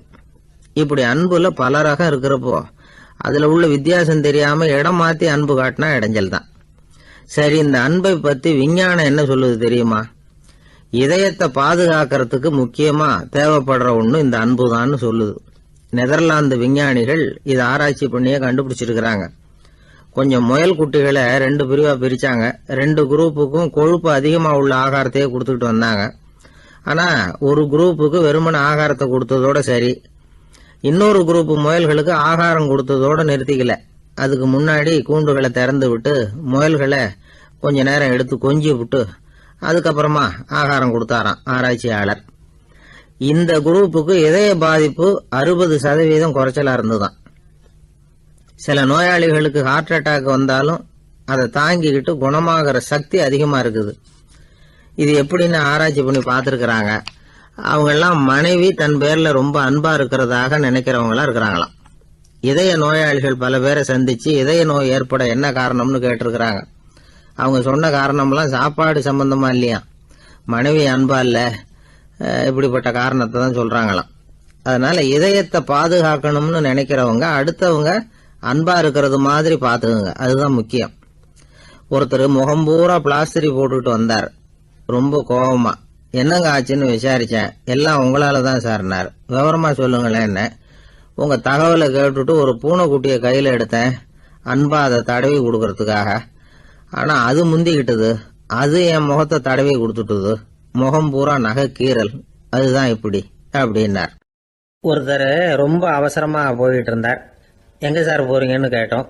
இப்படி அன்புல பல ரகம் இருக்கிறப்போ அதுல உள்ள வித்தியாசம் தெரியாம இடம் மாத்தி அன்பு காட்டினா இடைஞ்சல் தான். சரி, இந்த அன்பை பத்தி விஞ்ஞானம் என்ன சொல்லுது தெரியுமா? இதயத்தை பாதுகாக்கிறதுக்கு முக்கியமா தேவைப்படுற ஒண்ணு இந்த அன்புதான்னு சொல்லுது. நெதர்லாந்து விஞ்ஞானிகள் இதை ஆராய்ச்சி பண்ணியே கண்டுபிடிச்சிருக்கிறாங்க. கொஞ்சம் முயல் குட்டிகளை 2 பிரிவா பிரிச்சாங்க. 2 குரூப்புக்கும் கொழுப்பு அதிகமா உள்ள ஆகாரத்தையே கொடுத்துக்கிட்டு வந்தாங்க. ஆனா ஒரு குரூப்புக்கு வெறுமன ஆகாரத்தை கொடுத்ததோட சரி, இன்னொரு குரூப் முயல்களுக்கு ஆகாரம் கொடுத்ததோட நிறுத்திக்கல. அதுக்கு முன்னாடி கூண்டுகளை திறந்து விட்டு முயல்களை கொஞ்ச நேரம் எடுத்து கொஞ்சி விட்டு அதுக்கப்புறமா ஆகாரம் கொடுத்தாராம் ஆராய்ச்சியாளர். இந்த குரூப்புக்கு இதய பாதிப்பு 60% குறைச்சலா இருந்துதான். சில நோயாளிகளுக்கு ஹார்ட் அட்டாக் வந்தாலும் அதை தாங்கிக்கிட்டு குணமாகிற சக்தி அதிகமா இருக்குது. இது எப்படின்னு ஆராய்ச்சி பண்ணி பார்த்துருக்கிறாங்க. அவங்கெல்லாம் மனைவி தன் பேர்ல ரொம்ப அன்பா இருக்கிறதாக நினைக்கிறவங்களா இருக்கிறாங்களாம். இதய நோயாளிகள் பல பேரை சந்திச்சு இதய நோய் ஏற்பட என்ன காரணம்னு கேட்டிருக்கிறாங்க. அவங்க சொன்ன காரணம்லாம் சாப்பாடு சம்பந்தமா இல்லையா, மனைவி அன்பா இல்ல, இப்படிப்பட்ட காரணத்தை தான் சொல்றாங்களாம். அதனால இதயத்தை பாதுகாக்கணும்னு நினைக்கிறவங்க அடுத்தவங்க அன்பா இருக்கிறது மாதிரி பாத்துக்குங்க, அதுதான் முக்கியம். ஒருத்தர் முகம் பூரா பிளாஸ்டரி போட்டுக்கிட்டு வந்தார். ரொம்ப கோபமா, என்னங்க ஆச்சுன்னு விசாரிச்சேன். எல்லாம் உங்களால தான் சார்னார். விவரமா சொல்லுங்களேன். என்ன உங்க தகவலை கேட்டுட்டு ஒரு பூனைக்குட்டியை கையில எடுத்தேன், அன்பா அதை தடவி கொடுக்கறதுக்காக. ஆனா அது முந்திக்கிட்டது, அது என் முகத்தை தடவி கொடுத்துட்டுது, முகம் பூரா நகை கீறல், அதுதான் இப்படி அப்படின்னார். ஒருத்தர் ரொம்ப அவசரமா போயிட்டு இருந்தார். எங்க சார் போறீங்கன்னு கேட்டோம்.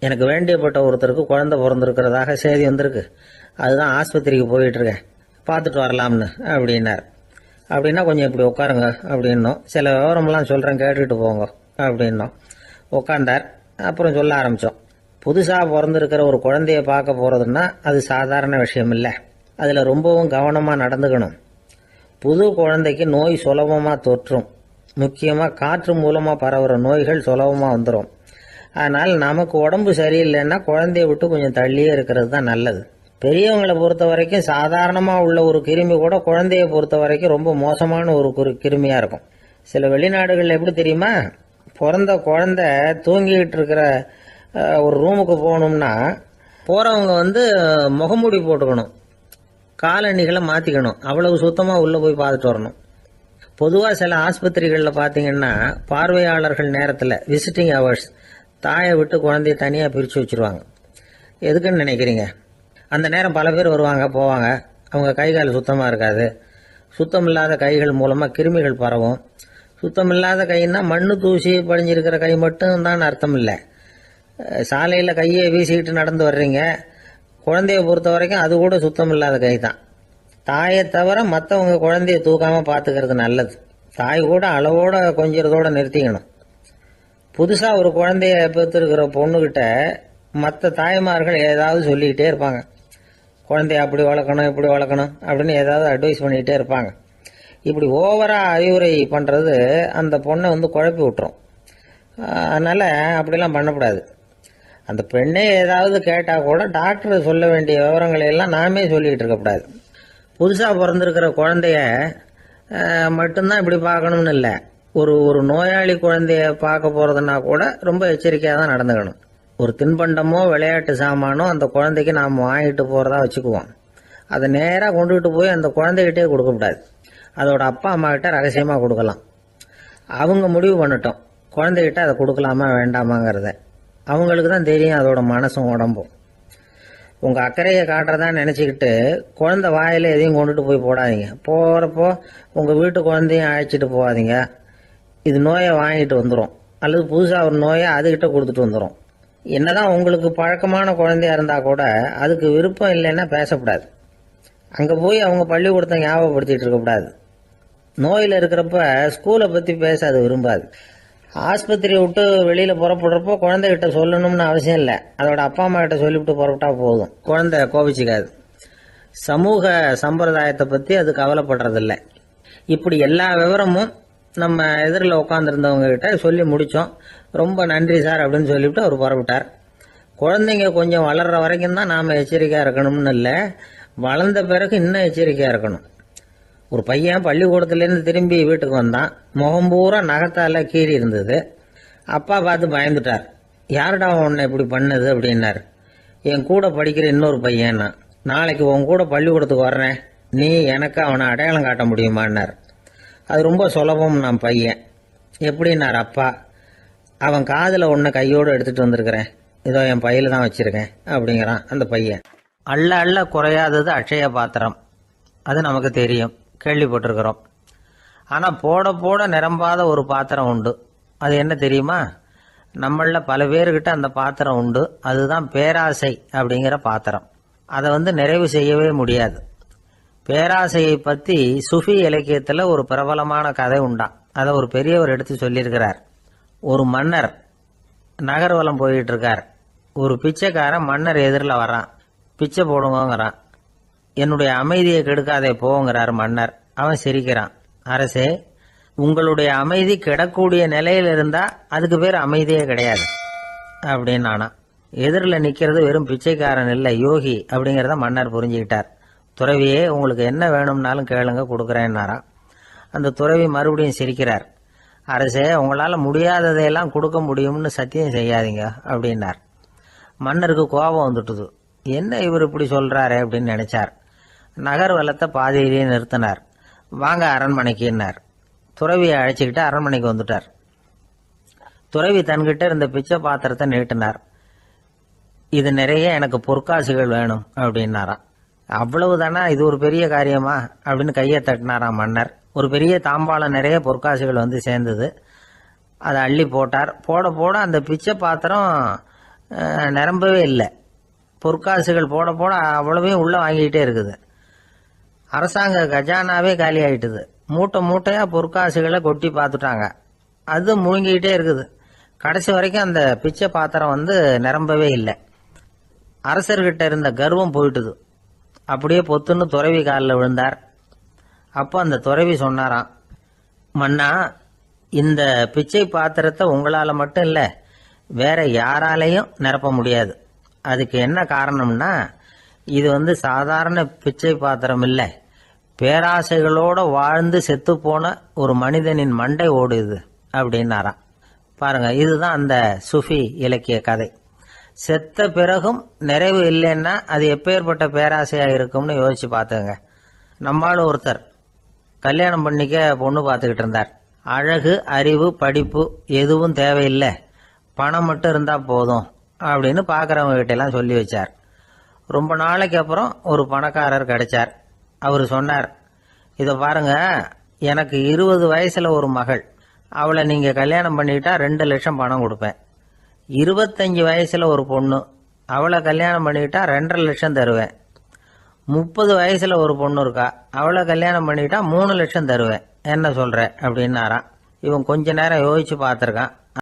எனக்கு வேண்டியப்பட்ட ஒருத்தருக்கு குழந்தை பிறந்திருக்கிறதாக செய்தி வந்திருக்கு. அதுதான் ஆஸ்பத்திரிக்கு போயிட்டு இருக்கேன், பார்த்துட்டு வரலாம்னு அப்படின்னார். அப்படின்னா கொஞ்சம் இப்படி உட்காருங்க அப்படின்னோம். சில விவரம்லாம் சொல்கிறேன், கேட்டுக்கிட்டு போங்க அப்படின்னோம். உட்காந்தார். அப்புறம் சொல்ல ஆரம்பித்தோம். புதுசாக பிறந்திருக்கிற ஒரு குழந்தைய பார்க்க போகிறதுன்னா அது சாதாரண விஷயம் இல்லை. அதில் ரொம்பவும் கவனமாக நடந்துக்கணும். புது குழந்தைக்கு நோய் சுலபமாக தொற்றும். முக்கியமாக காற்று மூலமாக பரவுகிற நோய்கள் சுலபமாக வந்துடும். அதனால் நமக்கு உடம்பு சரியில்லைன்னா குழந்தைய விட்டு கொஞ்சம் தள்ளியே இருக்கிறது தான் நல்லது. பெரியவங்களை பொறுத்த வரைக்கும் சாதாரணமாக உள்ள ஒரு கிருமி கூட குழந்தைய பொறுத்த வரைக்கும் ரொம்ப மோசமான ஒரு கிருமியாக இருக்கும். சில வெளிநாடுகளில் எப்படி தெரியுமா, பிறந்த குழந்தை தூங்கிக்கிட்டு இருக்கிற ஒரு ரூமுக்கு போகணும்னா போகிறவங்க முகமூடி போட்டுக்கணும், காலணிகளை மாற்றிக்கணும், அவ்வளவு சுத்தமாக உள்ளே போய் பார்த்துட்டு வரணும். பொதுவாக சில ஆஸ்பத்திரிகளில் பார்த்தீங்கன்னா பார்வையாளர்கள் நேரத்தில் விசிட்டிங் ஹவர்ஸ் தாயை விட்டு குழந்தைய தனியாக பிரித்து வச்சுருவாங்க. எதுக்குன்னு நினைக்கிறீங்க? அந்த நேரம் பல பேர் வருவாங்க போவாங்க, அவங்க கை கால் சுத்தமாக இருக்காது. சுத்தமில்லாத கைகள் மூலமாக கிருமிகள் பரவும். சுத்தமில்லாத கைன்னா மண்ணு தூசி படிஞ்சிருக்கிற கை மட்டும் தான் அர்த்தம் இல்லை. சாலையில் கையை வீசிக்கிட்டு நடந்து வர்றீங்க, குழந்தைய பொறுத்த வரைக்கும் அது கூட சுத்தம் இல்லாத கை தான். தாயை தவிர மற்றவங்க குழந்தைய தூக்காமல் பார்த்துக்கிறது நல்லது. தாய் கூட அளவோட கொஞ்சிறதோட நிறுத்திக்கணும். புதுசாக ஒரு குழந்தைய பெற்றிருக்கிற பொண்ணுக்கிட்ட மற்ற தாய்மார்கள் ஏதாவது சொல்லிக்கிட்டே இருப்பாங்க. குழந்தைய அப்படி வளர்க்கணும் இப்படி வளர்க்கணும் அப்படின்னு ஏதாவது அட்வைஸ் பண்ணிக்கிட்டே இருப்பாங்க. இப்படி ஓவராக அறிவுரை பண்ணுறது அந்த பொண்ணை குழப்பி விட்டுரும். அதனால் அப்படிலாம் பண்ணக்கூடாது. அந்த பெண்ணே ஏதாவது கேட்டால் கூட டாக்டர் சொல்ல வேண்டிய விவரங்களை எல்லாம் நாமே சொல்லிக்கிட்டு இருக்கக்கூடாது. புதுசாக பிறந்திருக்கிற குழந்தைய மட்டும்தான் இப்படி பார்க்கணும்னு இல்லை. ஒரு நோயாளி குழந்தைய பார்க்க போகிறதுனா கூட ரொம்ப எச்சரிக்கையாக தான் நடந்துக்கணும். ஒரு தின்பண்டமோ விளையாட்டு சாமானோ அந்த குழந்தைக்கு நாம் வாங்கிட்டு போகிறதா வச்சுக்குவோம். அதை நேராக கொண்டுகிட்டு போய் அந்த குழந்தைகிட்டே கொடுக்கக்கூடாது. அதோட அப்பா அம்மா கிட்ட ரகசியமாக கொடுக்கலாம். அவங்க முடிவு பண்ணட்டும் குழந்தைகிட்ட அதை கொடுக்கலாமா வேண்டாமாங்கிறத. அவங்களுக்கு தான் தெரியும் அதோட மனசும் உடம்பும். உங்கள் அக்கறையை காட்டுறதா நினச்சிக்கிட்டு குழந்தை வாயில் எதையும் கொண்டுட்டு போய் போடாதீங்க. போகிறப்போ உங்கள் வீட்டு குழந்தையும் அழைச்சிட்டு போகாதீங்க. இது நோயை வாங்கிட்டு வந்துடும், அல்லது புதுசாக ஒரு நோயை அதுகிட்ட கொடுத்துட்டு வந்துடும். என்னதான் உங்களுக்கு பழக்கமான குழந்தையா இருந்தால் கூட அதுக்கு விருப்பம் இல்லைன்னா பேசக்கூடாது. அங்கே போய் அவங்க பள்ளிக்கூடத்தை ஞாபகப்படுத்திட்டு இருக்கக்கூடாது. நோயில் இருக்கிறப்ப ஸ்கூலை பற்றி பேச அது விரும்பாது. ஆஸ்பத்திரியை விட்டு வெளியில் புறப்படுறப்போ குழந்தைகிட்ட சொல்லணும்னு அவசியம் இல்லை. அதோட அப்பா அம்மா கிட்ட சொல்லிவிட்டு புறப்பட்டா போதும், குழந்தை கோபிச்சிக்காது. சமூக சம்பிரதாயத்தை பற்றி அது கவலைப்படுறதில்லை. இப்படி எல்லா விவரமும் நம்ம எதிரில் உட்காந்துருந்தவங்க கிட்ட சொல்லி முடித்தோம். ரொம்ப நன்றி சார் அப்படின்னு சொல்லிவிட்டு அவர் புறப்பட்டார். குழந்தைங்க கொஞ்சம் வளர்கிற வரைக்கும் தான் நாம் எச்சரிக்கையாக இருக்கணும்னு இல்லை, வளர்ந்த பிறகு இன்னும் எச்சரிக்கையாக இருக்கணும். ஒரு பையன் பள்ளிக்கூடத்துலேருந்து திரும்பி வீட்டுக்கு வந்தான். முகம் பூரா நகத்தால் கீறி இருந்தது. அப்பா பார்த்து பயந்துட்டார். யாருடா உன்னை இப்படி பண்ணது அப்படின்னார். என் கூட படிக்கிற இன்னொரு பையன். நாளைக்கு உன் கூட பள்ளிக்கூடத்துக்கு வர்றேன், நீ எனக்கு அவனை அடையாளம் காட்ட முடியுமான்னார். அது ரொம்ப சுலபம் நான் பையன். எப்படின்னார் அப்பா. அவன் காதில் ஒன்றை கையோடு எடுத்துகிட்டு வந்திருக்கிறேன், இதோ என் பையில தான் வச்சுருக்கேன் அப்படிங்கிறான் அந்த பையன். அள்ள அள்ள குறையாதது அட்சய பாத்திரம், அது நமக்கு தெரியும், கேள்விப்பட்டிருக்கிறோம். ஆனால் போட போட நிரம்பாத ஒரு பாத்திரம் உண்டு. அது என்ன தெரியுமா? நம்மளில் பல பேர்கிட்ட அந்த பாத்திரம் உண்டு. அதுதான் பேராசை அப்படிங்கிற பாத்திரம். அதை நிறைவு செய்யவே முடியாது. பேராசையை பற்றி சுஃபி இலக்கியத்தில் ஒரு பிரபலமான கதை உண்டாம். அதை ஒரு பெரியவர் எடுத்து சொல்லியிருக்கிறார். ஒரு மன்னர் நகர்வலம் போயிட்டு இருக்கார். ஒரு பிச்சைக்காரன் மன்னர் எதிரில் வரான். பிச்சை போடுங்கிறான். என்னுடைய அமைதியை கெடுக்காதே போங்கிறார் மன்னர். அவன் சிரிக்கிறான். அரசே, உங்களுடைய அமைதி கெடக்கூடிய நிலையில் இருந்தால் அதுக்கு பேர் அமைதியே கிடையாது அப்படின்னு நானா. எதிரில் நிற்கிறது வெறும் பிச்சைக்காரன் இல்லை, யோகி அப்படிங்கிறத மன்னர் புரிஞ்சுக்கிட்டார். துறவியே, உங்களுக்கு என்ன வேணும்னாலும் கேளுங்க, கொடுக்குறேன்னாராம். அந்த துறவி மறுபடியும் சிரிக்கிறார். அரசே, உங்களால் முடியாததையெல்லாம் கொடுக்க முடியும்னு சத்தியம் செய்யாதீங்க அப்படின்னார். மன்னருக்கு கோபம் வந்துட்டுது. என்ன இவர் இப்படி சொல்கிறாரு அப்படின்னு நினைச்சார். நகர் வலத்தை பாதியிலேயே நிறுத்தினார். வாங்க அரண்மனைக்குன்னார். துறவியை அழைச்சிக்கிட்டு அரண்மனைக்கு வந்துட்டார். துறவி தன்கிட்ட இருந்த பிச்சை பாத்திரத்தை நீட்டினார். இது நிறைய எனக்கு பொற்காசுகள் வேணும் அப்படின்னாராம். அவ்வளவுதானா, இது ஒரு பெரிய காரியமா அப்படின்னு கையை தட்டினாராம் மன்னர். ஒரு பெரிய தாம்பாளம் நிறைய பொற்காசுகள் சேர்ந்தது. அதை அள்ளி போட்டார். போட போட அந்த பிச்சை பாத்திரம் நிரம்பவே இல்லை. பொற்காசுகள் போட போட அவ்வளவையும் உள்ளே வாங்கிக்கிட்டே இருக்குது. அரசாங்க கஜானாவே காலி ஆயிட்டுது. மூட்டை மூட்டையாக பொற்காசுகளை கொட்டி பார்த்துட்டாங்க. அது முழுங்கிக்கிட்டே இருக்குது. கடைசி வரைக்கும் அந்த பிச்சை பாத்திரம் நிரம்பவே இல்லை. அரசர்கிட்ட இருந்த கர்வம் போயிட்டுது. அப்படியே பொத்துன்னு துறவி காலில் விழுந்தார். அப்போ அந்த துறவி சொன்னாராம், மன்னா, இந்த பிச்சை பாத்திரத்தை உங்களால் மட்டும் இல்லை, வேற யாராலையும் நிரப்ப முடியாது. அதுக்கு என்ன காரணம்னா, இது சாதாரண பிச்சை பாத்திரம் இல்லை, பேராசைகளோட வாழ்ந்து செத்துப்போன ஒரு மனிதனின் மண்டை ஓடுது அப்படின்னாராம். பாருங்க, இதுதான் அந்த சுஃபி இலக்கிய கதை. செத்த பிறகும் நிறைவு இல்லைன்னா அது எப்பேற்பட்ட பேராசையா இருக்கும்னு யோசிச்சு பார்த்துங்க. நம்மால் ஒருத்தர் கல்யாணம் பண்ணிக்க பொண்ணு பார்த்துக்கிட்டு இருந்தார். அழகு, அறிவு, படிப்பு எதுவும் தேவையில்லை, பணம் மட்டும் இருந்தா போதும் அப்படின்னு பார்க்குறவங்க கிட்ட எல்லாம் சொல்லி வச்சார். ரொம்ப நாளைக்கு அப்புறம் ஒரு பணக்காரர் கிடைச்சார். அவர் சொன்னார், இதை பாருங்க, எனக்கு 20 வயசுல ஒரு மகள், அவளை நீங்க கல்யாணம் பண்ணிக்கிட்டா 2 லட்சம் பணம் கொடுப்பேன். 25 வயசுல ஒரு பொண்ணு, அவளை கல்யாணம் பண்ணிக்கிட்டா 2.5 லட்சம் தருவேன். 30 வயசுல ஒரு பொண்ணு இருக்கா, அவளை கல்யாணம் பண்ணிக்கிட்டா 3 லட்சம் தருவேன். என்ன சொல்ற அப்படின்னாராம். இவன் கொஞ்ச நேரம் யோசிச்சு பார்த்துருக்கான்.